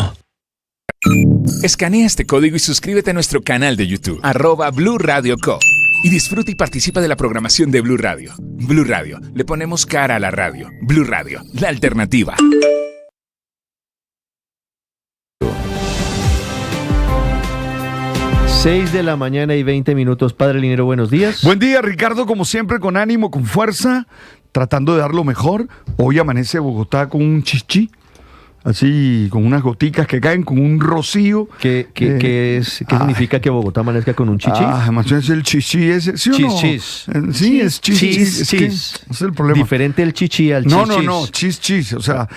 Escanea este código y suscríbete a nuestro canal de YouTube, @Blue Radio Co. Y disfruta y participa de la programación de Blue Radio. Blue Radio, le ponemos cara a la radio. Blue Radio, la alternativa. 6 de la mañana y 20 minutos. Padre Linero, buenos días. Buen día, Ricardo, como siempre, con ánimo, con fuerza, tratando de dar lo mejor. Hoy amanece Bogotá con un chichi, así, con unas goticas que caen, con un rocío. ¿Qué significa que Bogotá amanezca con un chichi? Además es el chichi ese, ¿sí o no? Chis. Sí, es chis. Ese es el problema. Diferente el chichi al chis. No, chis. O sea,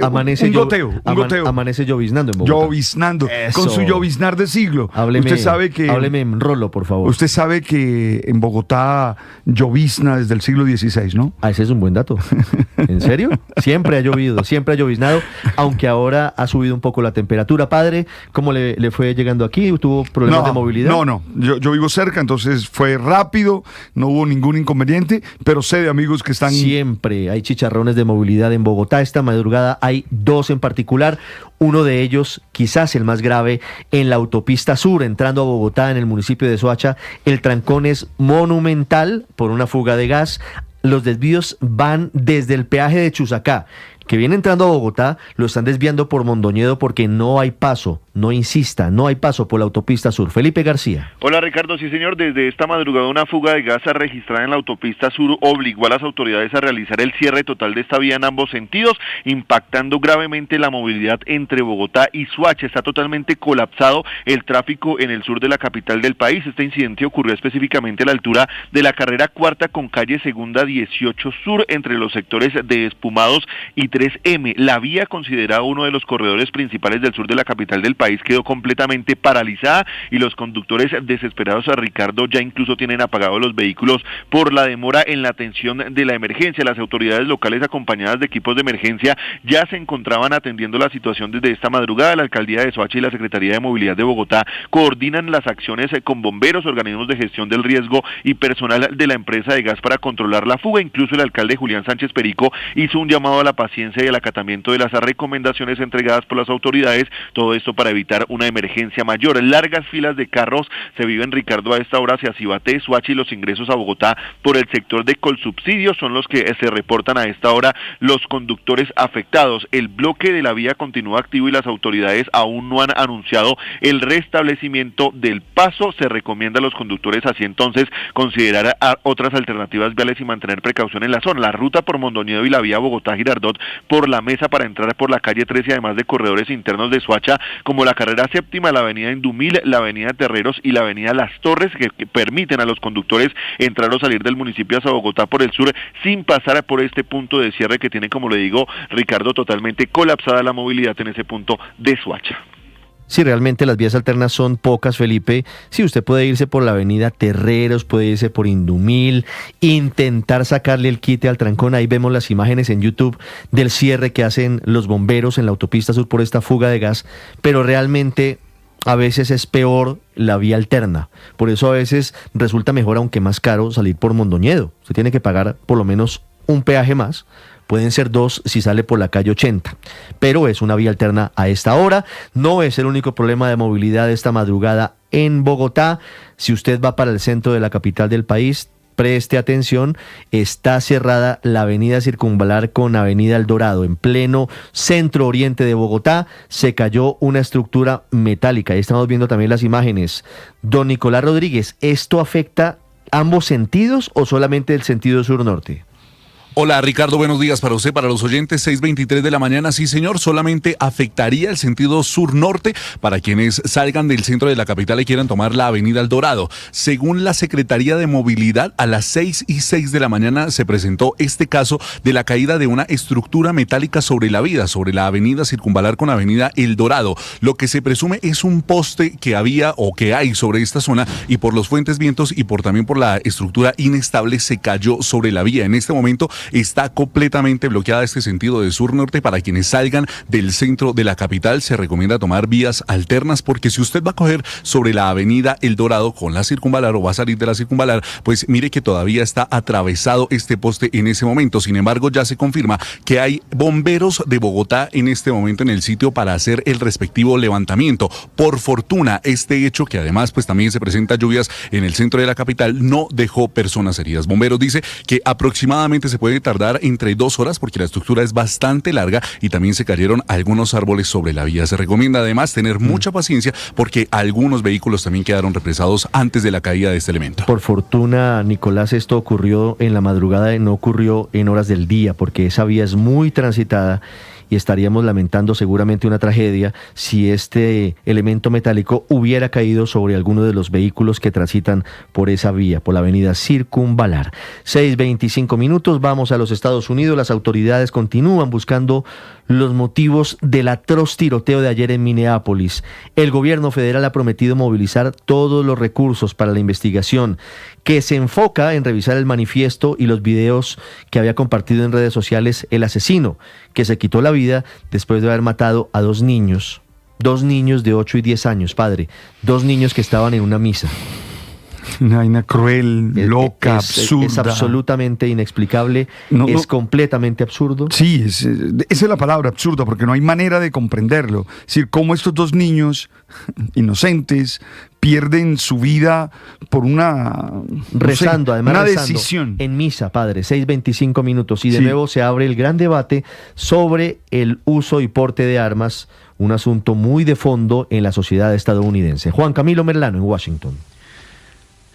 amanece un goteo. Amanece lloviznando en Bogotá. Lloviznando, Eso. con su lloviznar de siglo. Hábleme en rolo, por favor. Usted sabe que en Bogotá llovizna desde el siglo XVI, ¿no? Ese es un buen dato. ¿En serio? Siempre ha llovido, siempre ha lloviznado, aunque ahora ha subido un poco la temperatura. Padre, ¿cómo le fue llegando aquí? ¿Tuvo problemas de movilidad? No. Yo vivo cerca, entonces fue rápido, no hubo ningún inconveniente, pero sé de amigos que están... Siempre hay chicharrones de movilidad en Bogotá. Esta madrugada hay 2 en particular. Uno de ellos, quizás el más grave, en la autopista sur, entrando a Bogotá, en el municipio de Soacha. El trancón es monumental por una fuga de gas. Los desvíos van desde el peaje de Chusacá, que viene entrando a Bogotá, lo están desviando por Mondoñedo porque no hay paso, no insista, no hay paso por la autopista sur. Felipe García. Hola Ricardo, sí señor, desde esta madrugada una fuga de gas registrada en la autopista sur obligó a las autoridades a realizar el cierre total de esta vía en ambos sentidos, impactando gravemente la movilidad entre Bogotá y Soacha. Está totalmente colapsado el tráfico en el sur de la capital del país. Este incidente ocurrió específicamente a la altura de la carrera cuarta con calle segunda 18 sur, entre los sectores de Espumados y 3M. La vía, considerada uno de los corredores principales del sur de la capital del país, quedó completamente paralizada y los conductores desesperados, a Ricardo, ya incluso tienen apagados los vehículos por la demora en la atención de la emergencia. Las autoridades locales, acompañadas de equipos de emergencia, ya se encontraban atendiendo la situación desde esta madrugada. La Alcaldía de Soacha y la Secretaría de Movilidad de Bogotá coordinan las acciones con bomberos, organismos de gestión del riesgo y personal de la empresa de gas para controlar la fuga. Incluso el alcalde Julián Sánchez Perico hizo un llamado a la paciencia y al acatamiento de las recomendaciones entregadas por las autoridades, todo esto para evitar una emergencia mayor. Largas filas de carros se viven, Ricardo, a esta hora hacia Cibaté, Soacha y los ingresos a Bogotá por el sector de Colsubsidio son los que se reportan a esta hora los conductores afectados. El bloque de la vía continúa activo y las autoridades aún no han anunciado el restablecimiento del paso. Se recomienda a los conductores así entonces considerar otras alternativas viales y mantener precaución en la zona. La ruta por Mondoñedo y la vía Bogotá-Girardot por la Mesa para entrar por la calle 13, además de corredores internos de Soacha como la carrera séptima, la avenida Indumil, la avenida Terreros y la avenida Las Torres, que permiten a los conductores entrar o salir del municipio hacia Bogotá por el sur sin pasar por este punto de cierre que tiene, como le digo, Ricardo, totalmente colapsada la movilidad en ese punto de Soacha. Sí, realmente las vías alternas son pocas, Felipe. Sí, usted puede irse por la avenida Terreros, puede irse por Indumil, intentar sacarle el quite al trancón. Ahí vemos las imágenes en YouTube del cierre que hacen los bomberos en la autopista sur por esta fuga de gas, pero realmente a veces es peor la vía alterna. Por eso a veces resulta mejor, aunque más caro, salir por Mondoñedo. Usted tiene que pagar por lo menos un peaje más. Pueden ser 2 si sale por la calle 80, pero es una vía alterna a esta hora. No es el único problema de movilidad esta madrugada en Bogotá. Si usted va para el centro de la capital del país, preste atención, está cerrada la avenida Circunvalar con avenida El Dorado. En pleno centro oriente de Bogotá se cayó una estructura metálica. Ahí estamos viendo también las imágenes. Don Nicolás Rodríguez, ¿esto afecta ambos sentidos o solamente el sentido sur-norte? Hola Ricardo, buenos días para usted, para los oyentes, 6:23 de la mañana. Sí señor, solamente afectaría el sentido sur-norte para quienes salgan del centro de la capital y quieran tomar la avenida El Dorado. Según la Secretaría de Movilidad, a las 6:06 de la mañana se presentó este caso de la caída de una estructura metálica sobre la vía, sobre la avenida Circunvalar con avenida El Dorado. Lo que se presume es un poste que había o que hay sobre esta zona y por los fuertes vientos y también por la estructura inestable se cayó sobre la vía. En este momento está completamente bloqueada este sentido de sur-norte. Para quienes salgan del centro de la capital se recomienda tomar vías alternas, porque si usted va a coger sobre la avenida El Dorado con la circunvalar o va a salir de la circunvalar, pues mire que todavía está atravesado este poste en ese momento. Sin embargo, ya se confirma que hay bomberos de Bogotá en este momento en el sitio para hacer el respectivo levantamiento. Por fortuna, este hecho, que además pues también se presenta lluvias en el centro de la capital, no dejó personas heridas. Bomberos dice que aproximadamente se puede tardar entre 2 horas porque la estructura es bastante larga y también se cayeron algunos árboles sobre la vía. Se recomienda además tener mucha paciencia porque algunos vehículos también quedaron represados antes de la caída de este elemento. Por fortuna, Nicolás, esto ocurrió en la madrugada y no ocurrió en horas del día, porque esa vía es muy transitada y estaríamos lamentando seguramente una tragedia si este elemento metálico hubiera caído sobre alguno de los vehículos que transitan por esa vía, por la avenida Circunvalar. 6:25 minutos, vamos a los Estados Unidos. Las autoridades continúan buscando los motivos del atroz tiroteo de ayer en Minneapolis. El gobierno federal ha prometido movilizar todos los recursos para la investigación, que se enfoca en revisar el manifiesto y los videos que había compartido en redes sociales el asesino, que se quitó la vida después de haber matado a 2 niños. 2 niños de 8 y 10 años, padre. 2 niños que estaban en una misa. Una vaina cruel, loca, absurda. Es absolutamente inexplicable, completamente absurdo. Sí, esa es la palabra, absurda, porque no hay manera de comprenderlo. Es decir, cómo estos 2 niños inocentes pierden su vida por una... Rezando, además una rezando decisión. En misa, padre, 6:25 minutos. Y de nuevo se abre el gran debate sobre el uso y porte de armas, un asunto muy de fondo en la sociedad estadounidense. Juan Camilo Merlano, en Washington.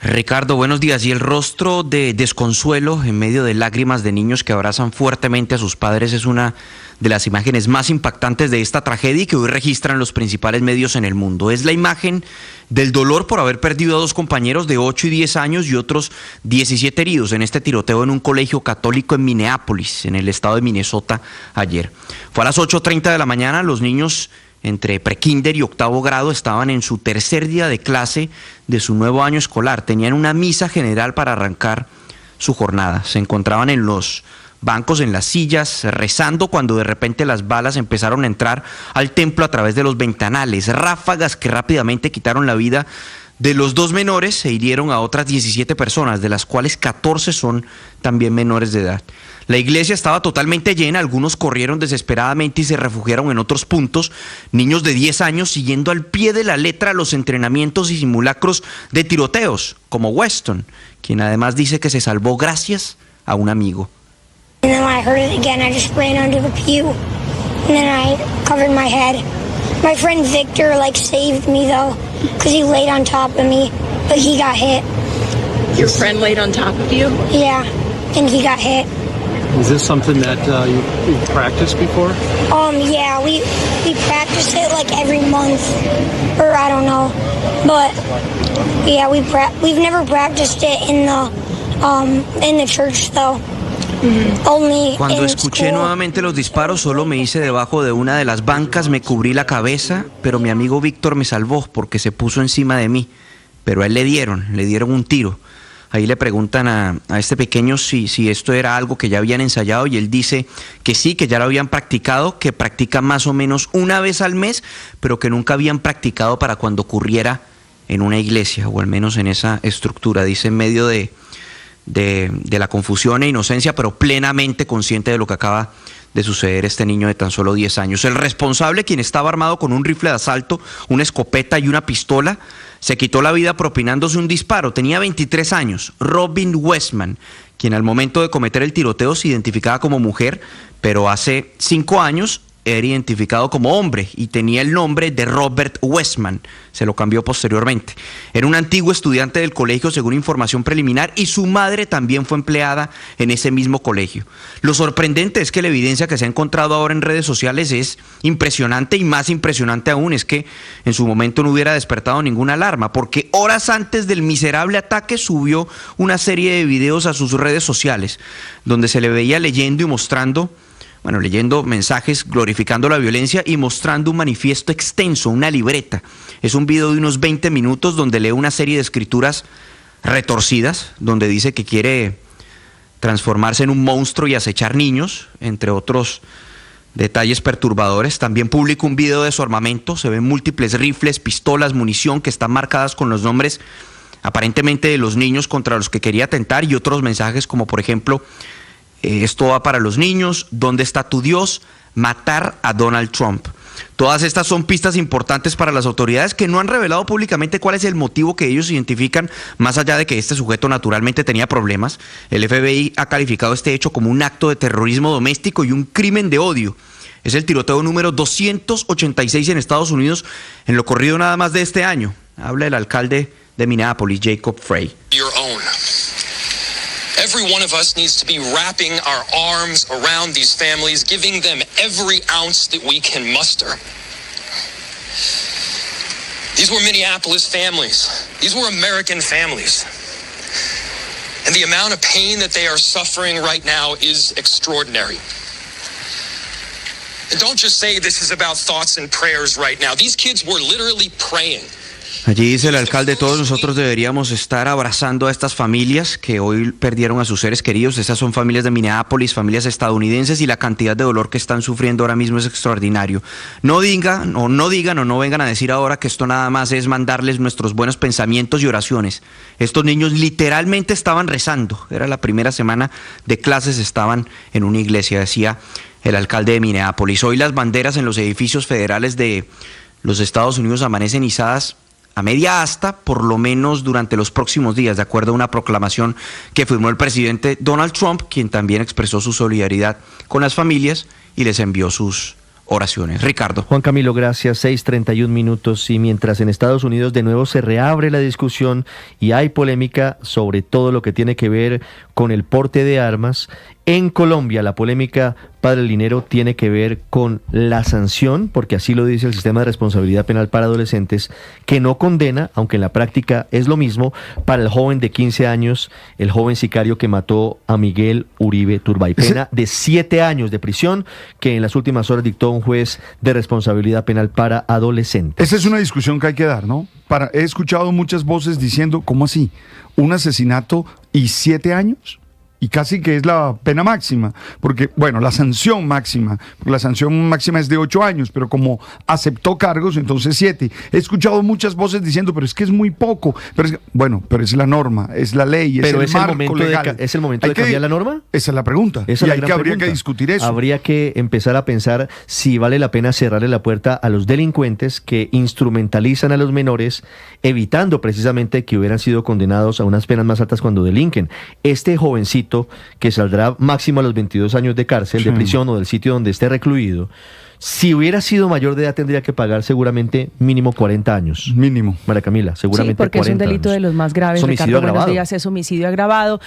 Ricardo, buenos días. Y el rostro de desconsuelo en medio de lágrimas de niños que abrazan fuertemente a sus padres es una de las imágenes más impactantes de esta tragedia y que hoy registran los principales medios en el mundo. Es la imagen del dolor por haber perdido a 2 compañeros de 8 y 10 años y otros 17 heridos en este tiroteo en un colegio católico en Minneapolis, en el estado de Minnesota, ayer. Fue a las 8:30 de la mañana. Los niños entre prekinder y 8º grado estaban en su 3er día de clase de su nuevo año escolar. Tenían una misa general para arrancar su jornada. Se encontraban en los bancos, en las sillas, rezando, cuando de repente las balas empezaron a entrar al templo a través de los ventanales. Ráfagas que rápidamente quitaron la vida de los 2 menores e hirieron a otras 17 personas, de las cuales 14 son también menores de edad. La iglesia estaba totalmente llena, algunos corrieron desesperadamente y se refugiaron en otros puntos. Niños de 10 años siguiendo al pie de la letra los entrenamientos y simulacros de tiroteos, como Weston, quien además dice que se salvó gracias a un amigo. And then when I heard it again, I just ran under the pew, and then I covered my head. My friend Victor saved me though, because he laid on top of me, but he got hit. Your friend laid on top of you? Yeah, and he got hit. Is this something that you've practiced before? Yeah, we practice it every month, or I don't know, but yeah, we've never practiced it in the church though. Cuando escuché nuevamente los disparos, solo me hice debajo de una de las bancas, me cubrí la cabeza, pero mi amigo Víctor me salvó porque se puso encima de mí. Pero a él le dieron un tiro. Ahí le preguntan a este pequeño si esto era algo que ya habían ensayado y él dice que sí, que ya lo habían practicado, que practican más o menos una vez al mes, pero que nunca habían practicado para cuando ocurriera en una iglesia, o al menos en esa estructura. Dice en medio de la confusión e inocencia, pero plenamente consciente de lo que acaba de suceder este niño de tan solo 10 años. El responsable, quien estaba armado con un rifle de asalto, una escopeta y una pistola, se quitó la vida propinándose un disparo. Tenía 23 años, Robin Westman, quien al momento de cometer el tiroteo se identificaba como mujer, pero hace 5 años era identificado como hombre y tenía el nombre de Robert Westman. Se lo cambió posteriormente. Era un antiguo estudiante del colegio, según información preliminar, y su madre también fue empleada en ese mismo colegio. Lo sorprendente es que la evidencia que se ha encontrado ahora en redes sociales es impresionante, y más impresionante aún es que en su momento no hubiera despertado ninguna alarma, porque horas antes del miserable ataque subió una serie de videos a sus redes sociales donde se le veía leyendo mensajes glorificando la violencia y mostrando un manifiesto extenso, una libreta. Es un video de unos 20 minutos donde lee una serie de escrituras retorcidas, donde dice que quiere transformarse en un monstruo y acechar niños, entre otros detalles perturbadores. También publicó un video de su armamento. Se ven múltiples rifles, pistolas, munición que están marcadas con los nombres aparentemente de los niños contra los que quería atentar, y otros mensajes como por ejemplo, esto va para los niños, ¿dónde está tu Dios? Matar a Donald Trump. Todas estas son pistas importantes para las autoridades, que no han revelado públicamente cuál es el motivo que ellos identifican, más allá de que este sujeto naturalmente tenía problemas. El FBI ha calificado este hecho como un acto de terrorismo doméstico y un crimen de odio. Es el tiroteo número 286 en Estados Unidos en lo corrido nada más de este año. Habla el alcalde de Minneapolis, Jacob Frey. Every one of us needs to be wrapping our arms around these families, giving them every ounce that we can muster. These were Minneapolis families. These were American families. And the amount of pain that they are suffering right now is extraordinary. And don't just say this is about thoughts and prayers right now. These kids were literally praying. Allí dice el alcalde, todos nosotros deberíamos estar abrazando a estas familias que hoy perdieron a sus seres queridos. Esas son familias de Minneapolis, familias estadounidenses, y la cantidad de dolor que están sufriendo ahora mismo es extraordinario. No digan o no vengan a decir ahora que esto nada más es mandarles nuestros buenos pensamientos y oraciones. Estos niños literalmente estaban rezando. Era la primera semana de clases, estaban en una iglesia, decía el alcalde de Minneapolis. Hoy las banderas en los edificios federales de los Estados Unidos amanecen izadas a media asta, por lo menos durante los próximos días, de acuerdo a una proclamación que firmó el presidente Donald Trump, quien también expresó su solidaridad con las familias y les envió sus oraciones. Ricardo. Juan Camilo, gracias. 6:31 minutos. Y mientras en Estados Unidos de nuevo se reabre la discusión y hay polémica sobre todo lo que tiene que ver con el porte de armas, en Colombia la polémica, padre Linero, tiene que ver con la sanción, porque así lo dice el sistema de responsabilidad penal para adolescentes, que no condena, aunque en la práctica es lo mismo, para el joven de 15 años, el joven sicario que mató a Miguel Uribe Turbay. Pena de 7 años de prisión que en las últimas horas dictó un juez de responsabilidad penal para adolescentes. Esa es una discusión que hay que dar, ¿no? He escuchado muchas voces diciendo, ¿cómo así? ¿Un asesinato y 7 años? Y casi que es la pena máxima, porque, bueno, la sanción máxima es de 8 años, pero como aceptó cargos, entonces 7. He escuchado muchas voces diciendo, pero es que es muy poco. Pero es la norma, es la ley, es el marco legal. ¿Es el momento de cambiar la norma? Esa es la pregunta. Habría que discutir eso. Habría que empezar a pensar si vale la pena cerrarle la puerta a los delincuentes que instrumentalizan a los menores, evitando precisamente que hubieran sido condenados a unas penas más altas cuando delinquen. Este jovencito que saldrá máximo a los 22 años de cárcel, de prisión o del sitio donde esté recluido, si hubiera sido mayor de edad tendría que pagar seguramente mínimo 40 años. Mínimo. María Camila, seguramente 40 años. Sí, porque es un delito de los más graves. Homicidio Ricardo, buenos días, es homicidio agravado.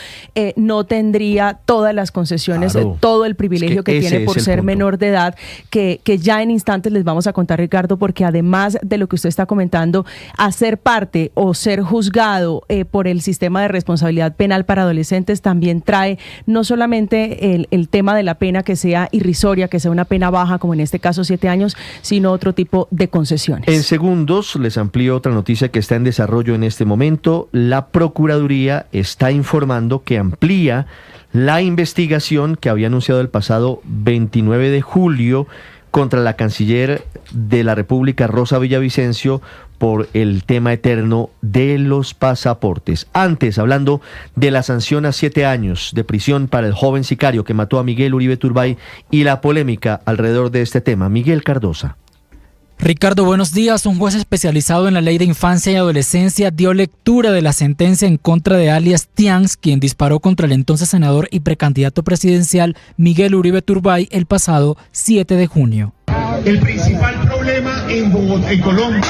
No tendría todas las concesiones, todo el privilegio que tiene por ser menor de edad, que ya en instantes les vamos a contar, Ricardo, porque además de lo que usted está comentando, hacer parte o ser juzgado por el sistema de responsabilidad penal para adolescentes también trae no solamente el tema de la pena que sea irrisoria, que sea una pena baja, como en este caso 7 años, sino otro tipo de concesiones. En segundos les amplío otra noticia que está en desarrollo en este momento. La Procuraduría está informando que amplía la investigación que había anunciado el pasado 29 de julio contra la canciller de la República, Rosa Villavicencio, por el tema eterno de los pasaportes. Antes, hablando de la sanción a 7 años de prisión para el joven sicario que mató a Miguel Uribe Turbay y la polémica alrededor de este tema. Miguel Cardosa. Ricardo, buenos días. Un juez especializado en la ley de infancia y adolescencia dio lectura de la sentencia en contra de alias Tians, quien disparó contra el entonces senador y precandidato presidencial Miguel Uribe Turbay el pasado 7 de junio. El principal problema en Colombia.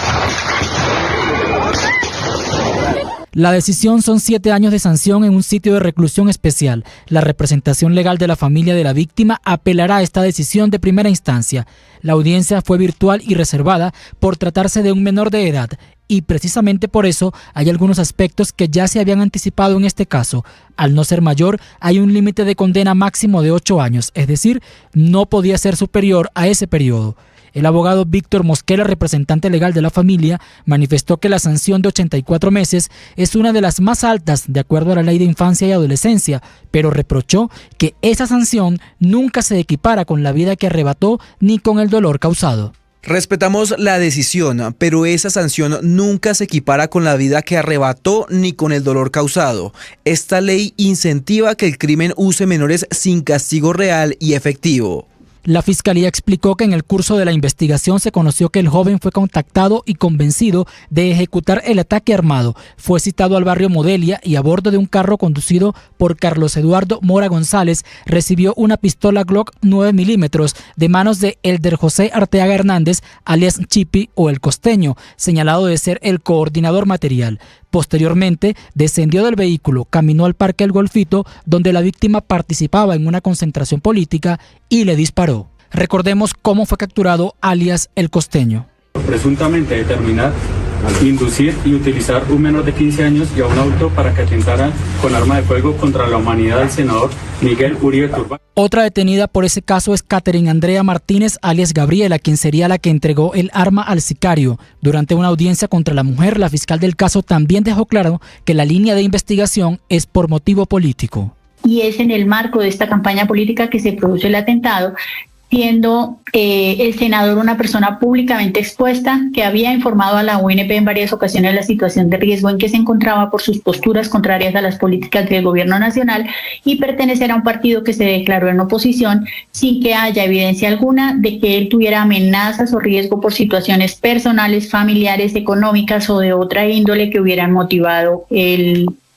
La decisión son 7 años de sanción en un sitio de reclusión especial. La representación legal de la familia de la víctima apelará a esta decisión de primera instancia. La audiencia fue virtual y reservada por tratarse de un menor de edad. Y precisamente por eso hay algunos aspectos que ya se habían anticipado en este caso. Al no ser mayor, hay un límite de condena máximo de 8 años, es decir, no podía ser superior a ese periodo. El abogado Víctor Mosquera, representante legal de la familia, manifestó que la sanción de 84 meses es una de las más altas de acuerdo a la Ley de Infancia y Adolescencia, pero reprochó que esa sanción nunca se equipara con la vida que arrebató ni con el dolor causado. Respetamos la decisión, pero esa sanción nunca se equipara con la vida que arrebató ni con el dolor causado. Esta ley incentiva que el crimen use menores sin castigo real y efectivo. La Fiscalía explicó que en el curso de la investigación se conoció que el joven fue contactado y convencido de ejecutar el ataque armado. Fue citado al barrio Modelia y a bordo de un carro conducido por Carlos Eduardo Mora González recibió una pistola Glock 9 milímetros de manos de Elder José Arteaga Hernández, alias Chipi o El Costeño, señalado de ser el coordinador material. Posteriormente, descendió del vehículo, caminó al Parque El Golfito, donde la víctima participaba en una concentración política y le disparó. Recordemos cómo fue capturado alias El Costeño. Presuntamente determinar, inducir y utilizar un menor de 15 años y a un adulto para que atentara con arma de fuego contra la humanidad del senador Miguel Uribe Turbay. Otra detenida por ese caso es Catherine Andrea Martínez, alias Gabriela, quien sería la que entregó el arma al sicario. Durante una audiencia contra la mujer, la fiscal del caso también dejó claro que la línea de investigación es por motivo político. Y es en el marco de esta campaña política que se produce el atentado, siendo el senador una persona públicamente expuesta que había informado a la UNP en varias ocasiones de la situación de riesgo en que se encontraba por sus posturas contrarias a las políticas del gobierno nacional y pertenecer a un partido que se declaró en oposición sin que haya evidencia alguna de que él tuviera amenazas o riesgo por situaciones personales, familiares, económicas o de otra índole que hubieran motivado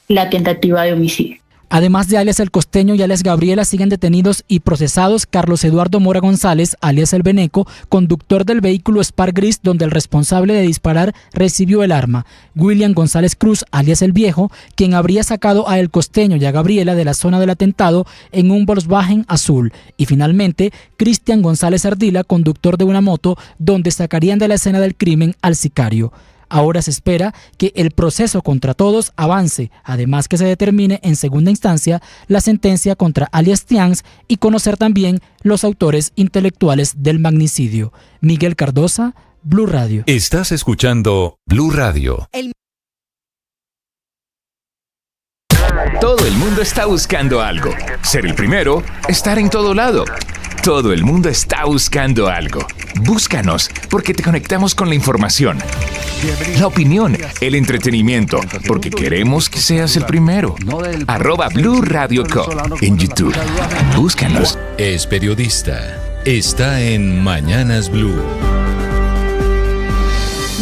la tentativa de homicidio. Además de alias El Costeño y alias Gabriela, siguen detenidos y procesados Carlos Eduardo Mora González, alias El Beneco, conductor del vehículo Spar Gris donde el responsable de disparar recibió el arma, William González Cruz, alias El Viejo, quien habría sacado a El Costeño y a Gabriela de la zona del atentado en un Volkswagen azul, y finalmente Cristian González Ardila, conductor de una moto, donde sacarían de la escena del crimen al sicario. Ahora se espera que el proceso contra todos avance, además que se determine en segunda instancia la sentencia contra alias Tians y conocer también los autores intelectuales del magnicidio. Miguel Cardosa, Blue Radio. Estás escuchando Blue Radio. Todo el mundo está buscando algo. Ser el primero, estar en todo lado. Todo el mundo está buscando algo. Búscanos, porque te conectamos con la información, la opinión, el entretenimiento, porque queremos que seas el primero. @Blue Radio Co. en YouTube. Búscanos. Es periodista. Está en Mañanas Blue.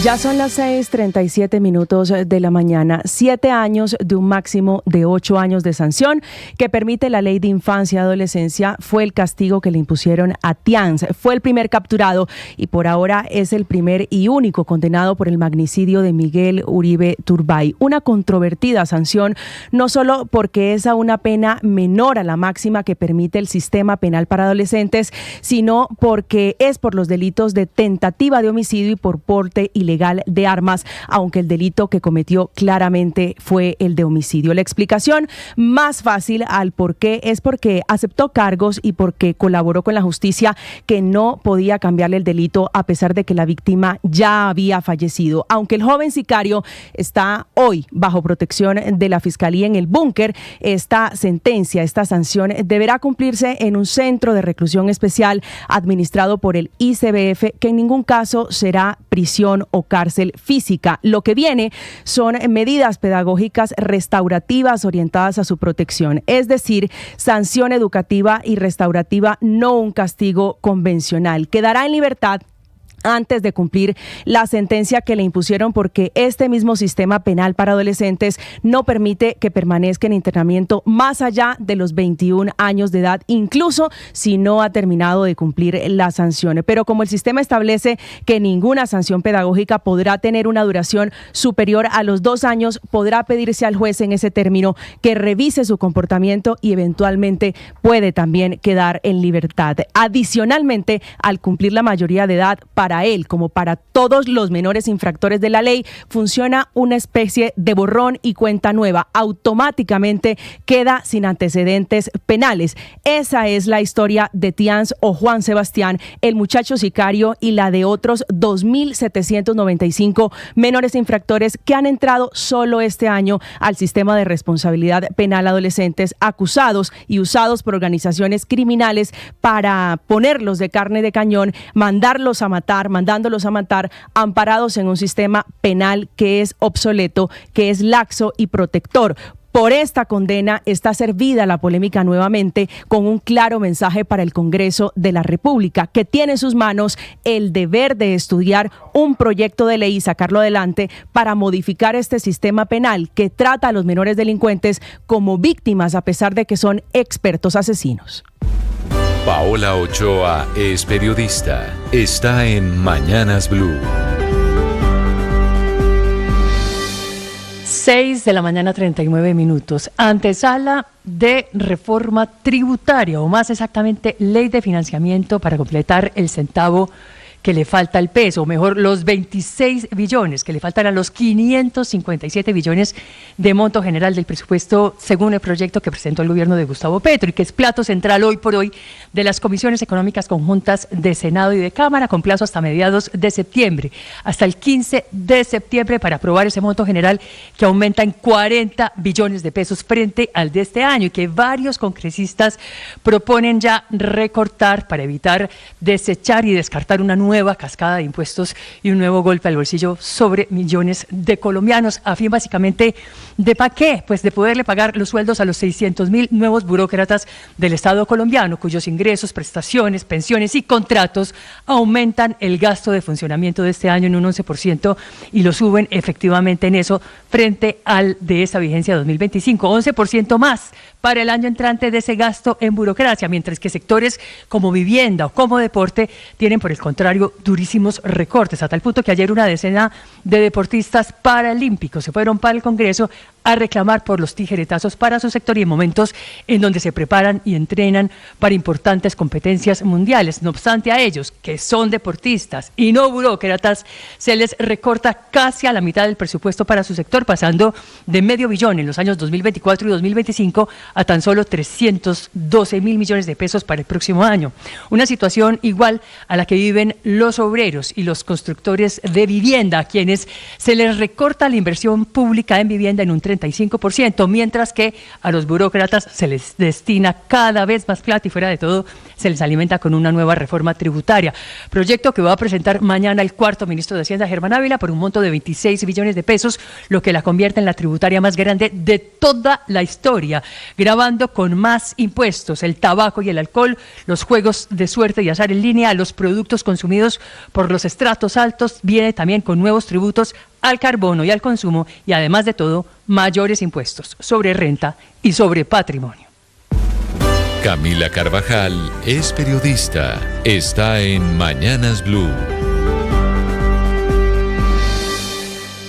Ya son las 6:37 de la mañana. 7 años de un máximo de 8 años de sanción que permite la Ley de Infancia y Adolescencia fue el castigo que le impusieron a Tians. Fue el primer capturado y por ahora es el primer y único condenado por el magnicidio de Miguel Uribe Turbay. Una controvertida sanción, no solo porque es a una pena menor a la máxima que permite el sistema penal para adolescentes, sino porque es por los delitos de tentativa de homicidio y por porte ilegal de armas, aunque el delito que cometió claramente fue el de homicidio. La explicación más fácil al por qué es porque aceptó cargos y porque colaboró con la justicia, que no podía cambiarle el delito a pesar de que la víctima ya había fallecido. Aunque el joven sicario está hoy bajo protección de la Fiscalía en el búnker, esta sentencia, esta sanción deberá cumplirse en un centro de reclusión especial administrado por el ICBF, que en ningún caso será prisión o cárcel física. Lo que viene son medidas pedagógicas restaurativas orientadas a su protección, es decir, sanción educativa y restaurativa, no un castigo convencional. Quedará en libertad antes de cumplir la sentencia que le impusieron, porque este mismo sistema penal para adolescentes no permite que permanezca en internamiento más allá de los 21 años de edad, incluso si no ha terminado de cumplir la sanción. Pero como el sistema establece que ninguna sanción pedagógica podrá tener una duración superior a los 2 años, podrá pedirse al juez en ese término que revise su comportamiento y eventualmente puede también quedar en libertad. Adicionalmente, al cumplir la mayoría de edad para para él, como para todos los menores infractores de la ley, funciona una especie de borrón y cuenta nueva. Automáticamente queda sin antecedentes penales. Esa es la historia de Tians o Juan Sebastián, el muchacho sicario, y la de otros 2.795 menores infractores que han entrado solo este año al sistema de responsabilidad penal adolescentes, acusados y usados por organizaciones criminales para ponerlos de carne de cañón, mandándolos a matar, amparados en un sistema penal que es obsoleto, que es laxo y protector. Por esta condena está servida la polémica nuevamente, con un claro mensaje para el Congreso de la República, que tiene en sus manos el deber de estudiar un proyecto de ley y sacarlo adelante para modificar este sistema penal que trata a los menores delincuentes como víctimas a pesar de que son expertos asesinos. Paola Ochoa es periodista. Está en Mañanas Blue. 6:39 a.m. Antesala de reforma tributaria, o más exactamente, ley de financiamiento para completar el centavo que le falta al peso, o mejor, los 26 billones que le faltan a los 557 billones de monto general del presupuesto, según el proyecto que presentó el gobierno de Gustavo Petro, y que es plato central hoy por hoy de las comisiones económicas conjuntas de Senado y de Cámara, con plazo hasta mediados de septiembre, hasta el 15 de septiembre, para aprobar ese monto general que aumenta en 40 billones de pesos frente al de este año, y que varios congresistas proponen ya recortar para evitar desechar y descartar una nueva cascada de impuestos y un nuevo golpe al bolsillo sobre millones de colombianos, a fin básicamente de ¿para qué? Pues de poderle pagar los sueldos a los 600.000 nuevos burócratas del Estado colombiano, cuyos ingresos, prestaciones, pensiones y contratos aumentan el gasto de funcionamiento de este año en un 11% y lo suben efectivamente en eso frente al de esa vigencia 2025, 11% más para el año entrante de ese gasto en burocracia, mientras que sectores como vivienda o como deporte tienen, por el contrario, durísimos recortes, a tal punto que ayer una decena de deportistas paralímpicos se fueron para el Congreso a reclamar por los tijeretazos para su sector y en momentos en donde se preparan y entrenan para importantes competencias mundiales. No obstante, a ellos, que son deportistas y no burócratas, se les recorta casi a la mitad del presupuesto para su sector, pasando de $500 billion en los años 2024 y 2025 a tan solo 312.000 millones de pesos para el próximo año. Una situación igual a la que viven los obreros y los constructores de vivienda, a quienes se les recorta la inversión pública en vivienda en un 35%, mientras que a los burócratas se les destina cada vez más plata y fuera de todo se les alimenta con una nueva reforma tributaria. Proyecto que va a presentar mañana el cuarto ministro de Hacienda, Germán Ávila, por un monto de 26 billones de pesos, lo que la convierte en la tributaria más grande de toda la historia, gravando con más impuestos el tabaco y el alcohol, los juegos de suerte y azar en línea, los productos consumidos por los estratos altos, viene también con nuevos tributos al carbono y al consumo, y además de todo, mayores impuestos sobre renta y sobre patrimonio. Camila Carvajal es periodista. Está en Mañanas Blue.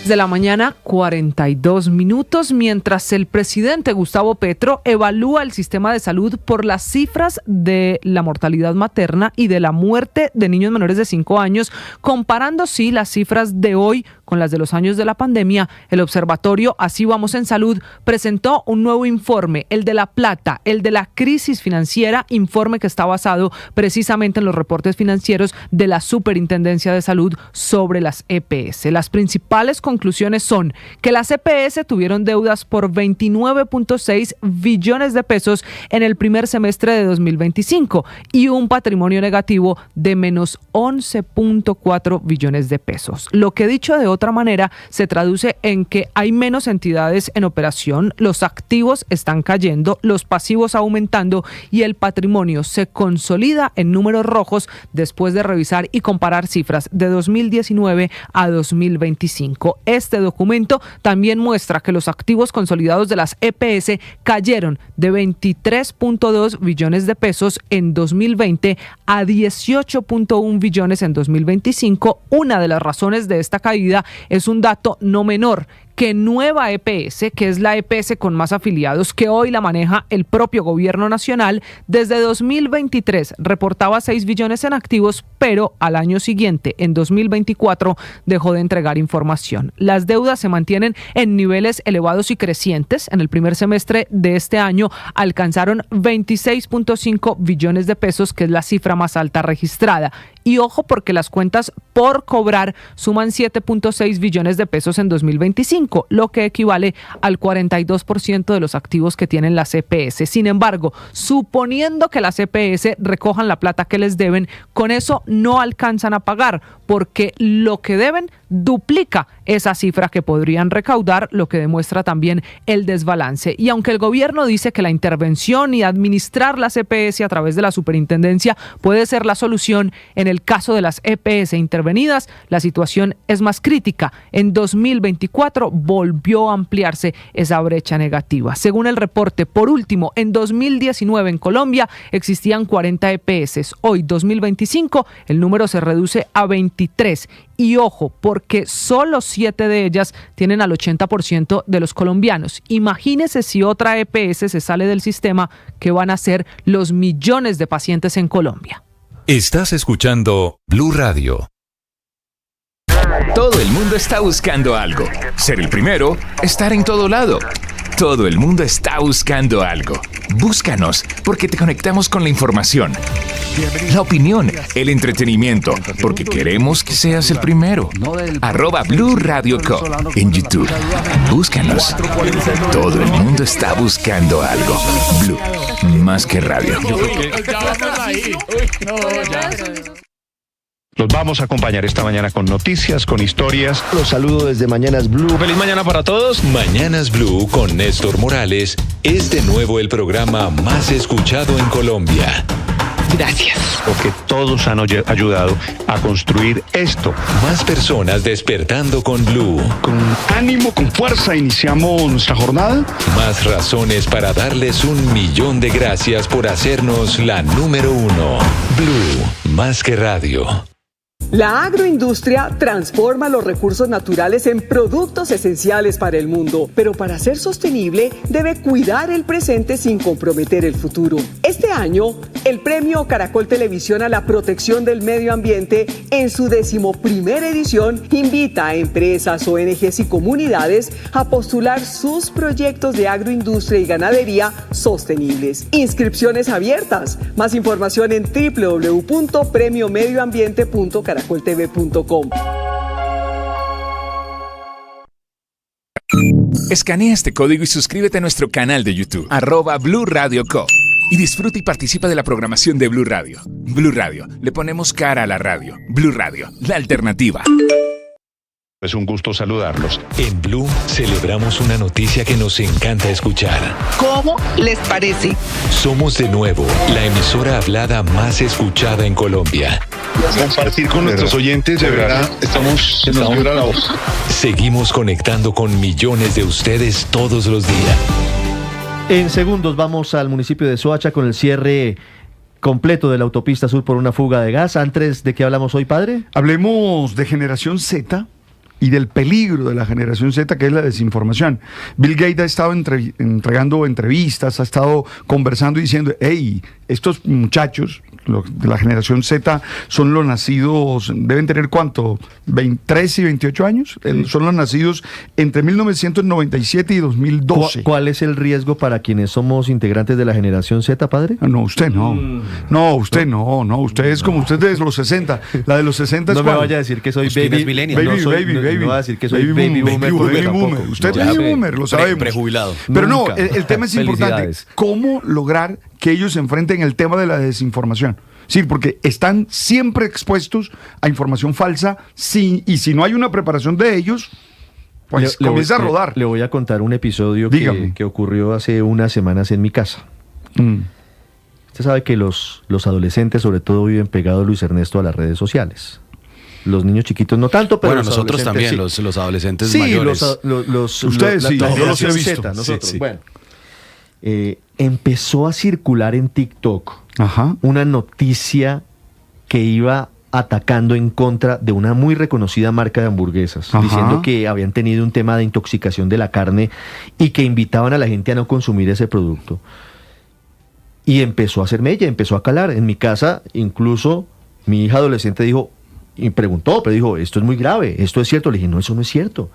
De la mañana, 42 minutos, mientras el presidente Gustavo Petro evalúa el sistema de salud por las cifras de la mortalidad materna y de la muerte de niños menores de 5 años, comparando sí las cifras de hoy con las de los años de la pandemia. El observatorio Así Vamos en Salud presentó un nuevo informe, el de la plata, el de la crisis financiera, informe que está basado precisamente en los reportes financieros de la Superintendencia de Salud sobre las EPS. Las principales conclusiones son que las EPS tuvieron deudas por 29.6 billones de pesos en el primer semestre de 2025 y un patrimonio negativo de menos 11.4 billones de pesos. Lo que, dicho de otra manera, se traduce en que hay menos entidades en operación, los activos están cayendo, los pasivos aumentando y el patrimonio se consolida en números rojos después de revisar y comparar cifras de 2019 a 2025. Este documento también muestra que los activos consolidados de las EPS cayeron de 23.2 billones de pesos en 2020 a 18.1 billones en 2025. Una de las razones de esta caída es un dato no menor, que nueva EPS, que es la EPS con más afiliados, que hoy la maneja el propio gobierno nacional, desde 2023 reportaba 6 billones en activos, pero al año siguiente, en 2024, dejó de entregar información. Las deudas se mantienen en niveles elevados y crecientes. En el primer semestre de este año alcanzaron 26.5 billones de pesos, que es la cifra más alta registrada. Y ojo, porque las cuentas por cobrar suman 7.6 billones de pesos en 2025, lo que equivale al 42% de los activos que tienen las EPS. Sin embargo, suponiendo que las EPS recojan la plata que les deben, con eso no alcanzan a pagar, porque lo que deben duplica esa cifra que podrían recaudar, lo que demuestra también el desbalance. Y aunque el gobierno dice que la intervención y administrar las EPS a través de la superintendencia puede ser la solución, en el caso de las EPS intervenidas, la situación es más crítica. En 2024 volvió a ampliarse esa brecha negativa. Según el reporte, por último, en 2019 en Colombia existían 40 EPS. Hoy, 2025, el número se reduce a 23. Y ojo, porque solo 7 de ellas tienen al 80% de los colombianos. Imagínese si otra EPS se sale del sistema, ¿qué van a hacer los millones de pacientes en Colombia? Estás escuchando Blue Radio. Todo el mundo está buscando algo. Ser el primero, estar en todo lado. Todo el mundo está buscando algo. Búscanos, porque te conectamos con la información, la opinión, el entretenimiento, porque queremos que seas el primero. @Blue Radio Co. en YouTube. Búscanos. Todo el mundo está buscando algo. Blue, más que radio. Los vamos a acompañar esta mañana con noticias, con historias. Los saludo desde Mañanas Blue. Feliz mañana para todos. Mañanas Blue con Néstor Morales es de nuevo el programa más escuchado en Colombia. Gracias. Porque todos han ayudado a construir esto. Más personas despertando con Blue. Con ánimo, con fuerza, iniciamos nuestra jornada. Más razones para darles 1.000.000 de gracias por hacernos la número 1. Blue, más que radio. La agroindustria transforma los recursos naturales en productos esenciales para el mundo, pero para ser sostenible debe cuidar el presente sin comprometer el futuro. Este año, el premio Caracol Televisión a la protección del medio ambiente, en su 11ª edición, invita a empresas, ONGs y comunidades a postular sus proyectos de agroindustria y ganadería sostenibles. Inscripciones abiertas. Más información en www.premiomedioambiente.caracoltv.com. Escanea este código y suscríbete a nuestro canal de YouTube, @Blue Radio Co. Y disfruta y participa de la programación de Blue Radio. Blue Radio, le ponemos cara a la radio. Blue Radio, la alternativa. Es un gusto saludarlos. En Blue celebramos una noticia que nos encanta escuchar. ¿Cómo les parece? Somos de nuevo la emisora hablada más escuchada en Colombia. Compartir con nuestros oyentes, de verdad, se nos vibra la voz. Seguimos conectando con millones de ustedes todos los días. En segundos vamos al municipio de Soacha con el cierre completo de la autopista sur por una fuga de gas. Antes de qué hablamos hoy, padre. Hablemos de generación Z y del peligro de la generación Z, que es la desinformación. Bill Gates ha estado entregando entrevistas, ha estado conversando y diciendo, hey, estos muchachos de la generación Z son los nacidos, deben tener ¿cuánto? 23 y 28 años. Sí. Son los nacidos entre 1997 y 2012. ¿Cuál es el riesgo para quienes somos integrantes de la generación Z, padre? No, usted no. No, usted no. Usted es como usted de los 60. La de los 60 es no me vaya a decir que soy baby boomer. No va a decir que soy baby boomer. Usted es baby boomer, lo sabemos. Prejubilado. Pero no, el tema es importante. ¿Cómo lograr que ellos se enfrenten el tema de la desinformación? Sí, porque están siempre expuestos a información falsa y si no hay una preparación de ellos, pues comienza a rodar. Le voy a contar un episodio que ocurrió hace unas semanas en mi casa. Usted sabe que los adolescentes sobre todo viven pegados, Luis Ernesto, a las redes sociales. Los niños chiquitos no tanto, pero bueno, nosotros también, sí. los adolescentes mayores. Ustedes sí, yo los he visto. Nosotros, sí. Bueno, empezó a circular en TikTok una noticia que iba atacando en contra de una muy reconocida marca de hamburguesas, diciendo que habían tenido un tema de intoxicación de la carne y que invitaban a la gente a no consumir ese producto. Y empezó a hacer mella, empezó a calar. En mi casa, incluso, mi hija adolescente dijo, y preguntó, pero dijo, esto es muy grave, esto es cierto. Le dije, no, eso no es cierto.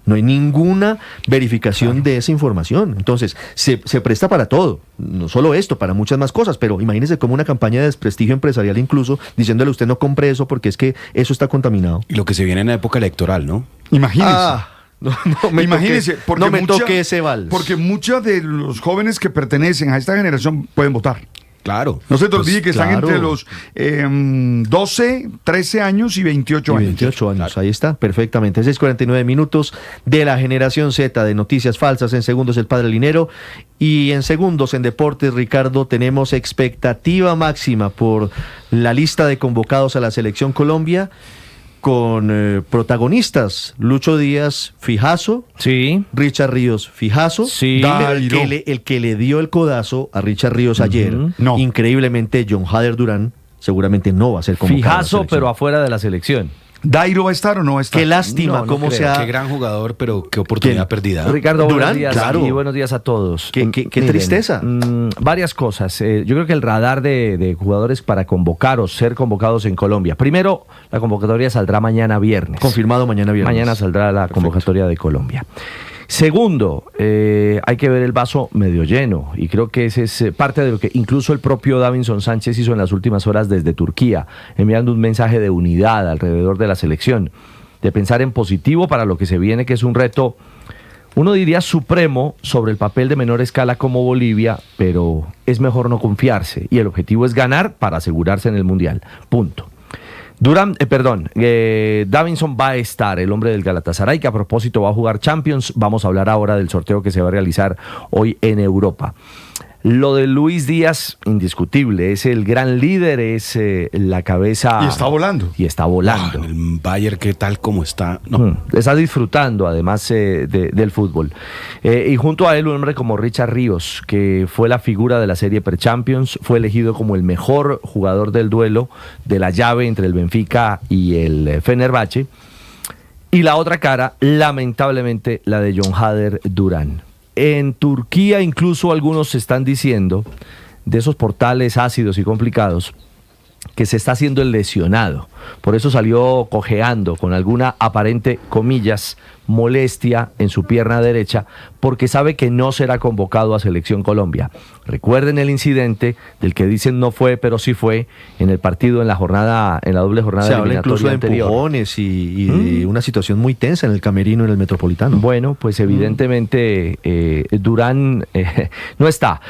No hay ninguna verificación de esa información. Entonces, se presta para todo. No solo esto, para muchas más cosas. Pero imagínese como una campaña de desprestigio empresarial incluso, diciéndole usted no compre eso porque es que eso está contaminado. Y lo que se viene en la época electoral, ¿no? Imagínese. Imagínese, porque no me toque ese vals. Porque muchos de los jóvenes que pertenecen a esta generación pueden votar. Claro. No se te olvide que están entre los 12, 13 años y 28 años. 28 años, ahí está, perfectamente. 6:49 minutos de la generación Z de noticias falsas. En segundos, el Padre Linero. Y en segundos, en deportes, Ricardo, tenemos expectativa máxima por la lista de convocados a la Selección Colombia, con protagonistas: Lucho Díaz, fijazo. Sí. Richard Ríos, fijazo. Sí. El que le dio el codazo a Richard Ríos ayer. No. Increíblemente, John Hader Durán seguramente no va a ser convocado. Fijazo, pero afuera de la selección. ¿Dairo va a estar o no va a estar? Qué lástima, cómo se ha... Qué gran jugador, pero qué oportunidad perdida. Ricardo, Durán, buenos días. claro. Y buenos días a todos. Qué Miren, tristeza. Varias cosas. Yo creo que el radar de jugadores para convocar o ser convocados en Colombia. Primero, la convocatoria saldrá mañana viernes. Confirmado mañana viernes. Mañana saldrá la convocatoria de Colombia. Segundo, hay que ver el vaso medio lleno, y creo que ese es parte de lo que incluso el propio Davinson Sánchez hizo en las últimas horas desde Turquía, enviando un mensaje de unidad alrededor de la selección, de pensar en positivo para lo que se viene, que es un reto, uno diría supremo, sobre el papel de menor escala como Bolivia, pero es mejor no confiarse, y el objetivo es ganar para asegurarse en el Mundial. Punto. Davinson va a estar, el hombre del Galatasaray, que a propósito va a jugar Champions. Vamos a hablar ahora del sorteo que se va a realizar hoy en Europa. Lo de Luis Díaz, indiscutible, es el gran líder, es la cabeza... Y está volando. Y está volando. El Bayern, ¿qué tal como está? No. Está disfrutando, además, del fútbol. Y junto a él, un hombre como Richard Ríos, que fue la figura de la serie Pre-Champions, fue elegido como el mejor jugador del duelo de la llave entre el Benfica y el Fenerbahce. Y la otra cara, lamentablemente, la de John Hader Durán. En Turquía incluso algunos están diciendo, de esos portales ácidos y complicados, que se está haciendo el lesionado. Por eso salió cojeando con alguna aparente, comillas, molestia en su pierna derecha, porque sabe que no será convocado a Selección Colombia. Recuerden el incidente del que dicen no fue, pero sí fue, en el partido, en la doble jornada se habla incluso de anterior. Empujones y de una situación muy tensa en el camerino, en el Metropolitano. Bueno, pues evidentemente Durán no está,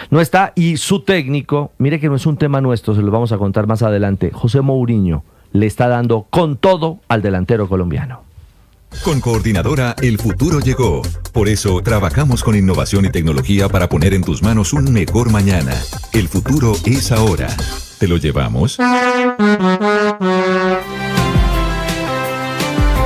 y su técnico, mire que no es un tema nuestro, se lo vamos a contar más adelante, José Mourinho le está dando con todo al delantero colombiano. Con Coordinadora, el futuro llegó. Por eso, trabajamos con innovación y tecnología para poner en tus manos un mejor mañana. El futuro es ahora. ¿Te lo llevamos?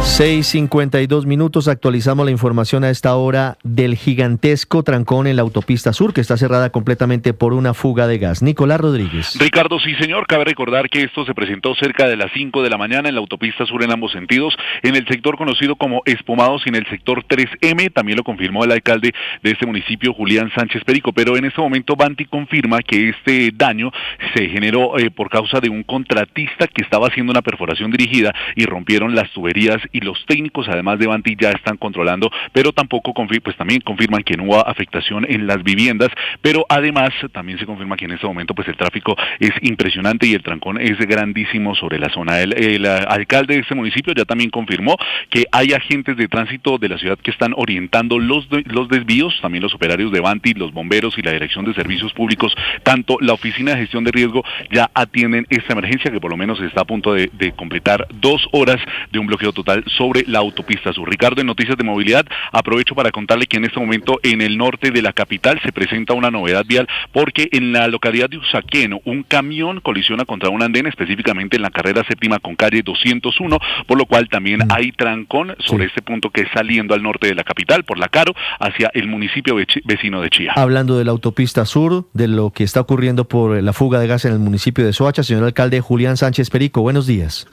6:52 minutos, actualizamos la información a esta hora del gigantesco trancón en la autopista sur, que está cerrada completamente por una fuga de gas. Nicolás Rodríguez. Ricardo, sí señor, cabe recordar que esto se presentó cerca de las 5 de la mañana en la autopista sur en ambos sentidos, en el sector conocido como Espumados y en el sector 3M, también lo confirmó el alcalde de este municipio, Julián Sánchez Perico, pero en este momento Banti confirma que este daño se generó por causa de un contratista que estaba haciendo una perforación dirigida y rompieron las tuberías, y los técnicos, además de Banti, ya están controlando, pero tampoco también confirman que no hubo afectación en las viviendas, pero además también se confirma que en este momento pues el tráfico es impresionante y el trancón es grandísimo sobre la zona. El alcalde de este municipio ya también confirmó que hay agentes de tránsito de la ciudad que están orientando los desvíos, también los operarios de Banti, los bomberos y la Dirección de Servicios Públicos, tanto la Oficina de Gestión de Riesgo, ya atienden esta emergencia que por lo menos está a punto de completar 2 horas de un bloqueo total sobre la autopista sur. Ricardo, en Noticias de Movilidad, aprovecho para contarle que en este momento en el norte de la capital se presenta una novedad vial porque en la localidad de Usaqueno un camión colisiona contra un andén, específicamente en la carrera séptima con calle 201, por lo cual también hay trancón sobre este punto que es saliendo al norte de la capital por la Caro hacia el municipio vecino de Chía. Hablando de la autopista sur, de lo que está ocurriendo por la fuga de gas en el municipio de Soacha, señor alcalde Julián Sánchez Perico, buenos días.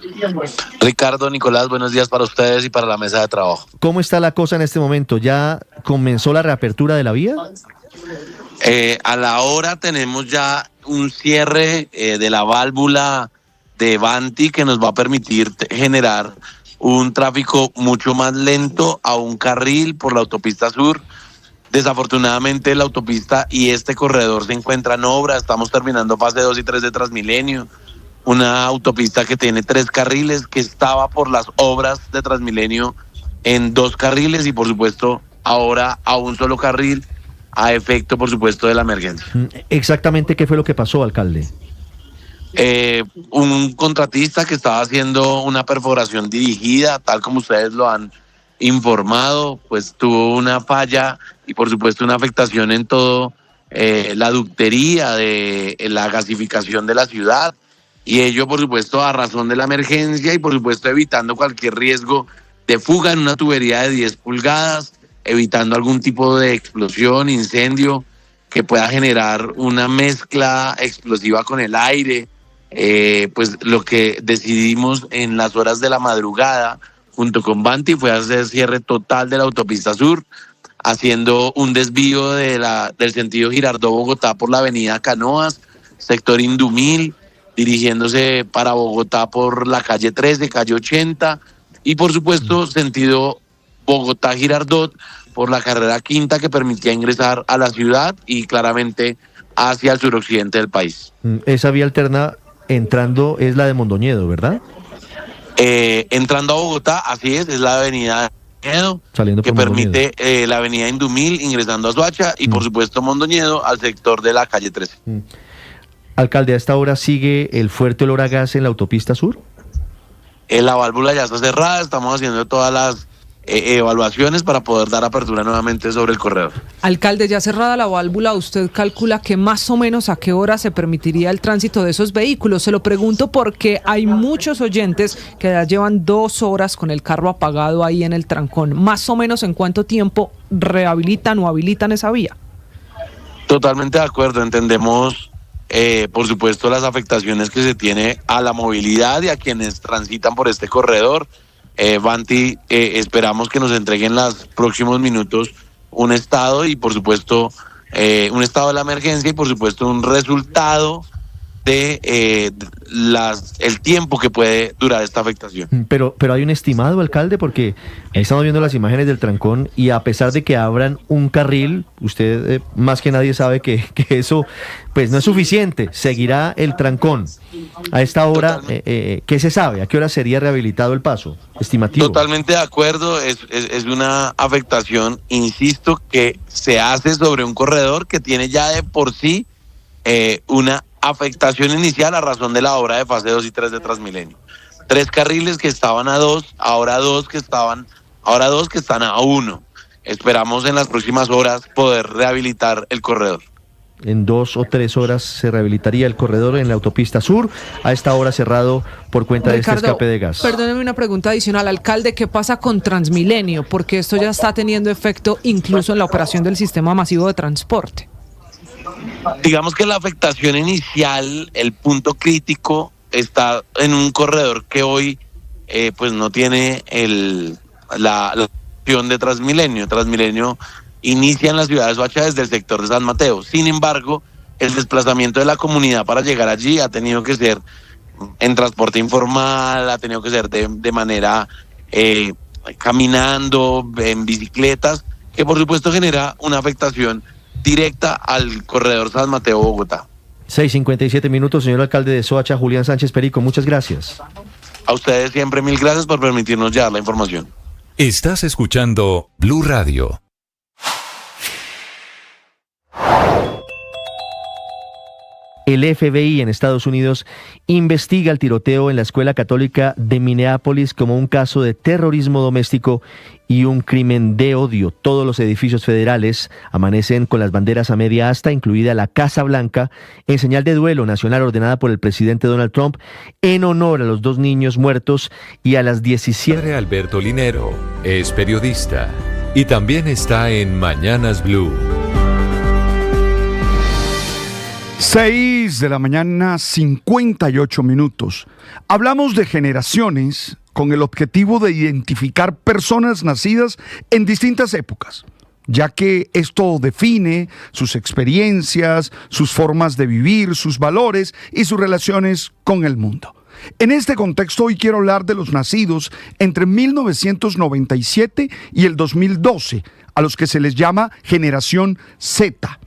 Ricardo, Nicolás, buenos días para ustedes y para la mesa de trabajo. ¿Cómo está la cosa en este momento? ¿Ya comenzó la reapertura de la vía? A la hora tenemos ya un cierre de la válvula de Vanti que nos va a permitir generar un tráfico mucho más lento a un carril por la autopista sur. Desafortunadamente la autopista y este corredor se encuentran en obra, estamos terminando fase 2 y 3 de Transmilenio, una autopista que tiene 3 carriles que estaba por las obras de Transmilenio en 2 carriles y por supuesto ahora a un solo carril a efecto por supuesto de la emergencia. Exactamente, ¿qué fue lo que pasó, alcalde? Un contratista que estaba haciendo una perforación dirigida, tal como ustedes lo han informado, pues tuvo una falla y por supuesto una afectación en todo la ductería de la gasificación de la ciudad, y ello por supuesto a razón de la emergencia y por supuesto evitando cualquier riesgo de fuga en una tubería de 10 pulgadas, evitando algún tipo de explosión, incendio que pueda generar una mezcla explosiva con el aire. Pues lo que decidimos en las horas de la madrugada junto con Vanti fue hacer cierre total de la autopista sur, haciendo un desvío del sentido Girardot-Bogotá por la avenida Canoas, sector Indumil, dirigiéndose para Bogotá por la calle 13, calle 80 y por supuesto sentido Bogotá-Girardot por la carrera quinta que permitía ingresar a la ciudad y claramente hacia el suroccidente del país. Esa vía alterna entrando es la de Mondoñedo, ¿verdad? Entrando a Bogotá, así es la avenida Mondoñedo, que permite la avenida Indumil ingresando a Soacha y por supuesto Mondoñedo al sector de la calle 13. Alcalde, ¿a esta hora sigue el fuerte olor a gas en la autopista sur? La válvula ya está cerrada, estamos haciendo todas las evaluaciones para poder dar apertura nuevamente sobre el corredor. Alcalde, ya cerrada la válvula, ¿usted calcula que más o menos a qué hora se permitiría el tránsito de esos vehículos? Se lo pregunto porque hay muchos oyentes que ya llevan 2 horas con el carro apagado ahí en el trancón. ¿Más o menos en cuánto tiempo rehabilitan o habilitan esa vía? Totalmente de acuerdo, entendemos por supuesto las afectaciones que se tiene a la movilidad y a quienes transitan por este corredor. Vanti, esperamos que nos entreguen los próximos minutos un estado y por supuesto un estado de la emergencia y por supuesto un resultado de el tiempo que puede durar esta afectación. Pero hay un estimado, alcalde, porque ahí estamos viendo las imágenes del trancón y a pesar de que abran un carril, usted más que nadie sabe que eso pues no es suficiente, seguirá el trancón. A esta hora, ¿qué se sabe? ¿A qué hora sería rehabilitado el paso estimativo? Totalmente de acuerdo, es una afectación, insisto, que se hace sobre un corredor que tiene ya de por sí una afectación inicial a razón de la obra de fase 2 y 3 de Transmilenio. 3 carriles que estaban a 2, ahora 2 que están a 1. Esperamos en las próximas horas poder rehabilitar el corredor. En 2 o 3 horas se rehabilitaría el corredor en la autopista sur, a esta hora cerrado por cuenta Ricardo, de este escape de gas. Perdóneme una pregunta adicional, alcalde, ¿qué pasa con Transmilenio? Porque esto ya está teniendo efecto incluso en la operación del sistema masivo de transporte. Digamos que la afectación inicial, el punto crítico, está en un corredor que hoy pues no tiene la opción de Transmilenio. Transmilenio inicia en la ciudad de Soacha desde el sector de San Mateo. Sin embargo, el desplazamiento de la comunidad para llegar allí ha tenido que ser en transporte informal, ha tenido que ser de manera caminando, en bicicletas, que por supuesto genera una afectación directa al corredor San Mateo-Bogotá. 6:57 minutos, señor alcalde de Soacha, Julián Sánchez Perico, muchas gracias. A ustedes siempre 1000 gracias por permitirnos llevar la información. Estás escuchando Blue Radio. El FBI en Estados Unidos investiga el tiroteo en la escuela católica de Minneapolis como un caso de terrorismo doméstico y un crimen de odio. Todos los edificios federales amanecen con las banderas a media asta, incluida la Casa Blanca, en señal de duelo nacional ordenada por el presidente Donald Trump en honor a los 2 niños muertos y a las 17... Alberto Linero es periodista y también está en Mañanas Blue. 6 de la mañana, 58 minutos. Hablamos de generaciones con el objetivo de identificar personas nacidas en distintas épocas, ya que esto define sus experiencias, sus formas de vivir, sus valores y sus relaciones con el mundo. En este contexto, hoy quiero hablar de los nacidos entre 1997 y el 2012, a los que se les llama generación Z.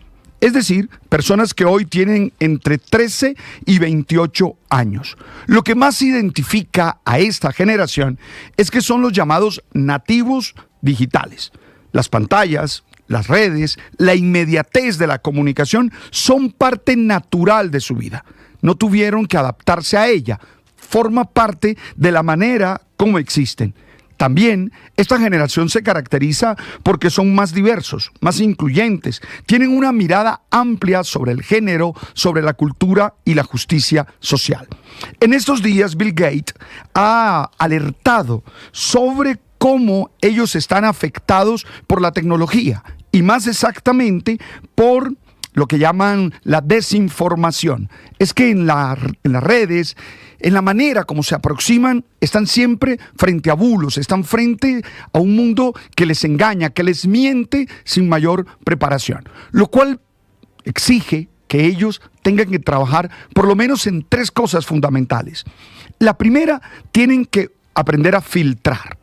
Es decir, personas que hoy tienen entre 13 y 28 años. Lo que más identifica a esta generación es que son los llamados nativos digitales. Las pantallas, las redes, la inmediatez de la comunicación son parte natural de su vida. No tuvieron que adaptarse a ella. Forma parte de la manera como existen. También esta generación se caracteriza porque son más diversos, más incluyentes, tienen una mirada amplia sobre el género, sobre la cultura y la justicia social. En estos días, Bill Gates ha alertado sobre cómo ellos están afectados por la tecnología y más exactamente por lo que llaman la desinformación. Es que en las redes, en la manera como se aproximan, están siempre frente a bulos, están frente a un mundo que les engaña, que les miente sin mayor preparación. Lo cual exige que ellos tengan que trabajar por lo menos en 3 cosas fundamentales. La primera, tienen que aprender a filtrar.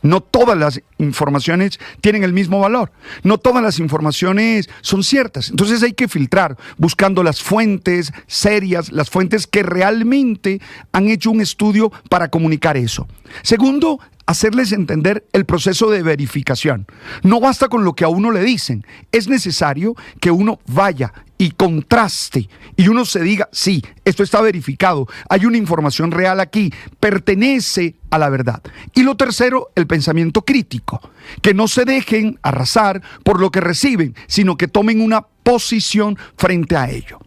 No todas las informaciones tienen el mismo valor. No todas las informaciones son ciertas. Entonces hay que filtrar, buscando las fuentes serias, las fuentes que realmente han hecho un estudio para comunicar eso. Segundo, hacerles entender el proceso de verificación. No basta con lo que a uno le dicen. Es necesario que uno vaya y contraste y uno se diga, sí, esto está verificado, hay una información real aquí, pertenece a la verdad. Y lo tercero, el pensamiento crítico, que no se dejen arrasar por lo que reciben, sino que tomen una posición frente a ello.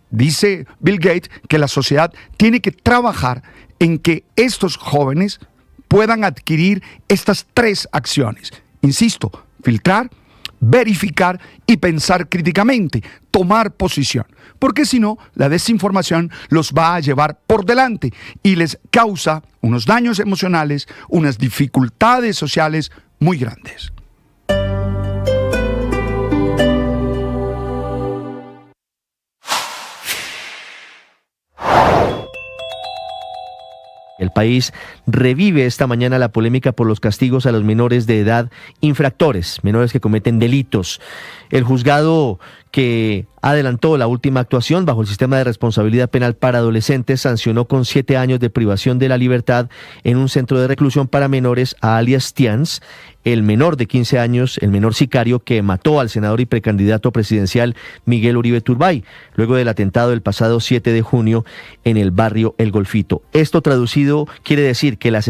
Dice Bill Gates que la sociedad tiene que trabajar en que estos jóvenes puedan adquirir estas 3 acciones. Insisto, filtrar, verificar y pensar críticamente, tomar posición, porque si no, la desinformación los va a llevar por delante y les causa unos daños emocionales, unas dificultades sociales muy grandes. El país revive esta mañana la polémica por los castigos a los menores de edad infractores, menores que cometen delitos. El juzgado que adelantó la última actuación bajo el sistema de responsabilidad penal para adolescentes sancionó con 7 años de privación de la libertad en un centro de reclusión para menores a alias Tians, el menor de 15 años, el menor sicario que mató al senador y precandidato presidencial Miguel Uribe Turbay, luego del atentado del pasado 7 de junio en el barrio El Golfito. Esto traducido quiere decir que las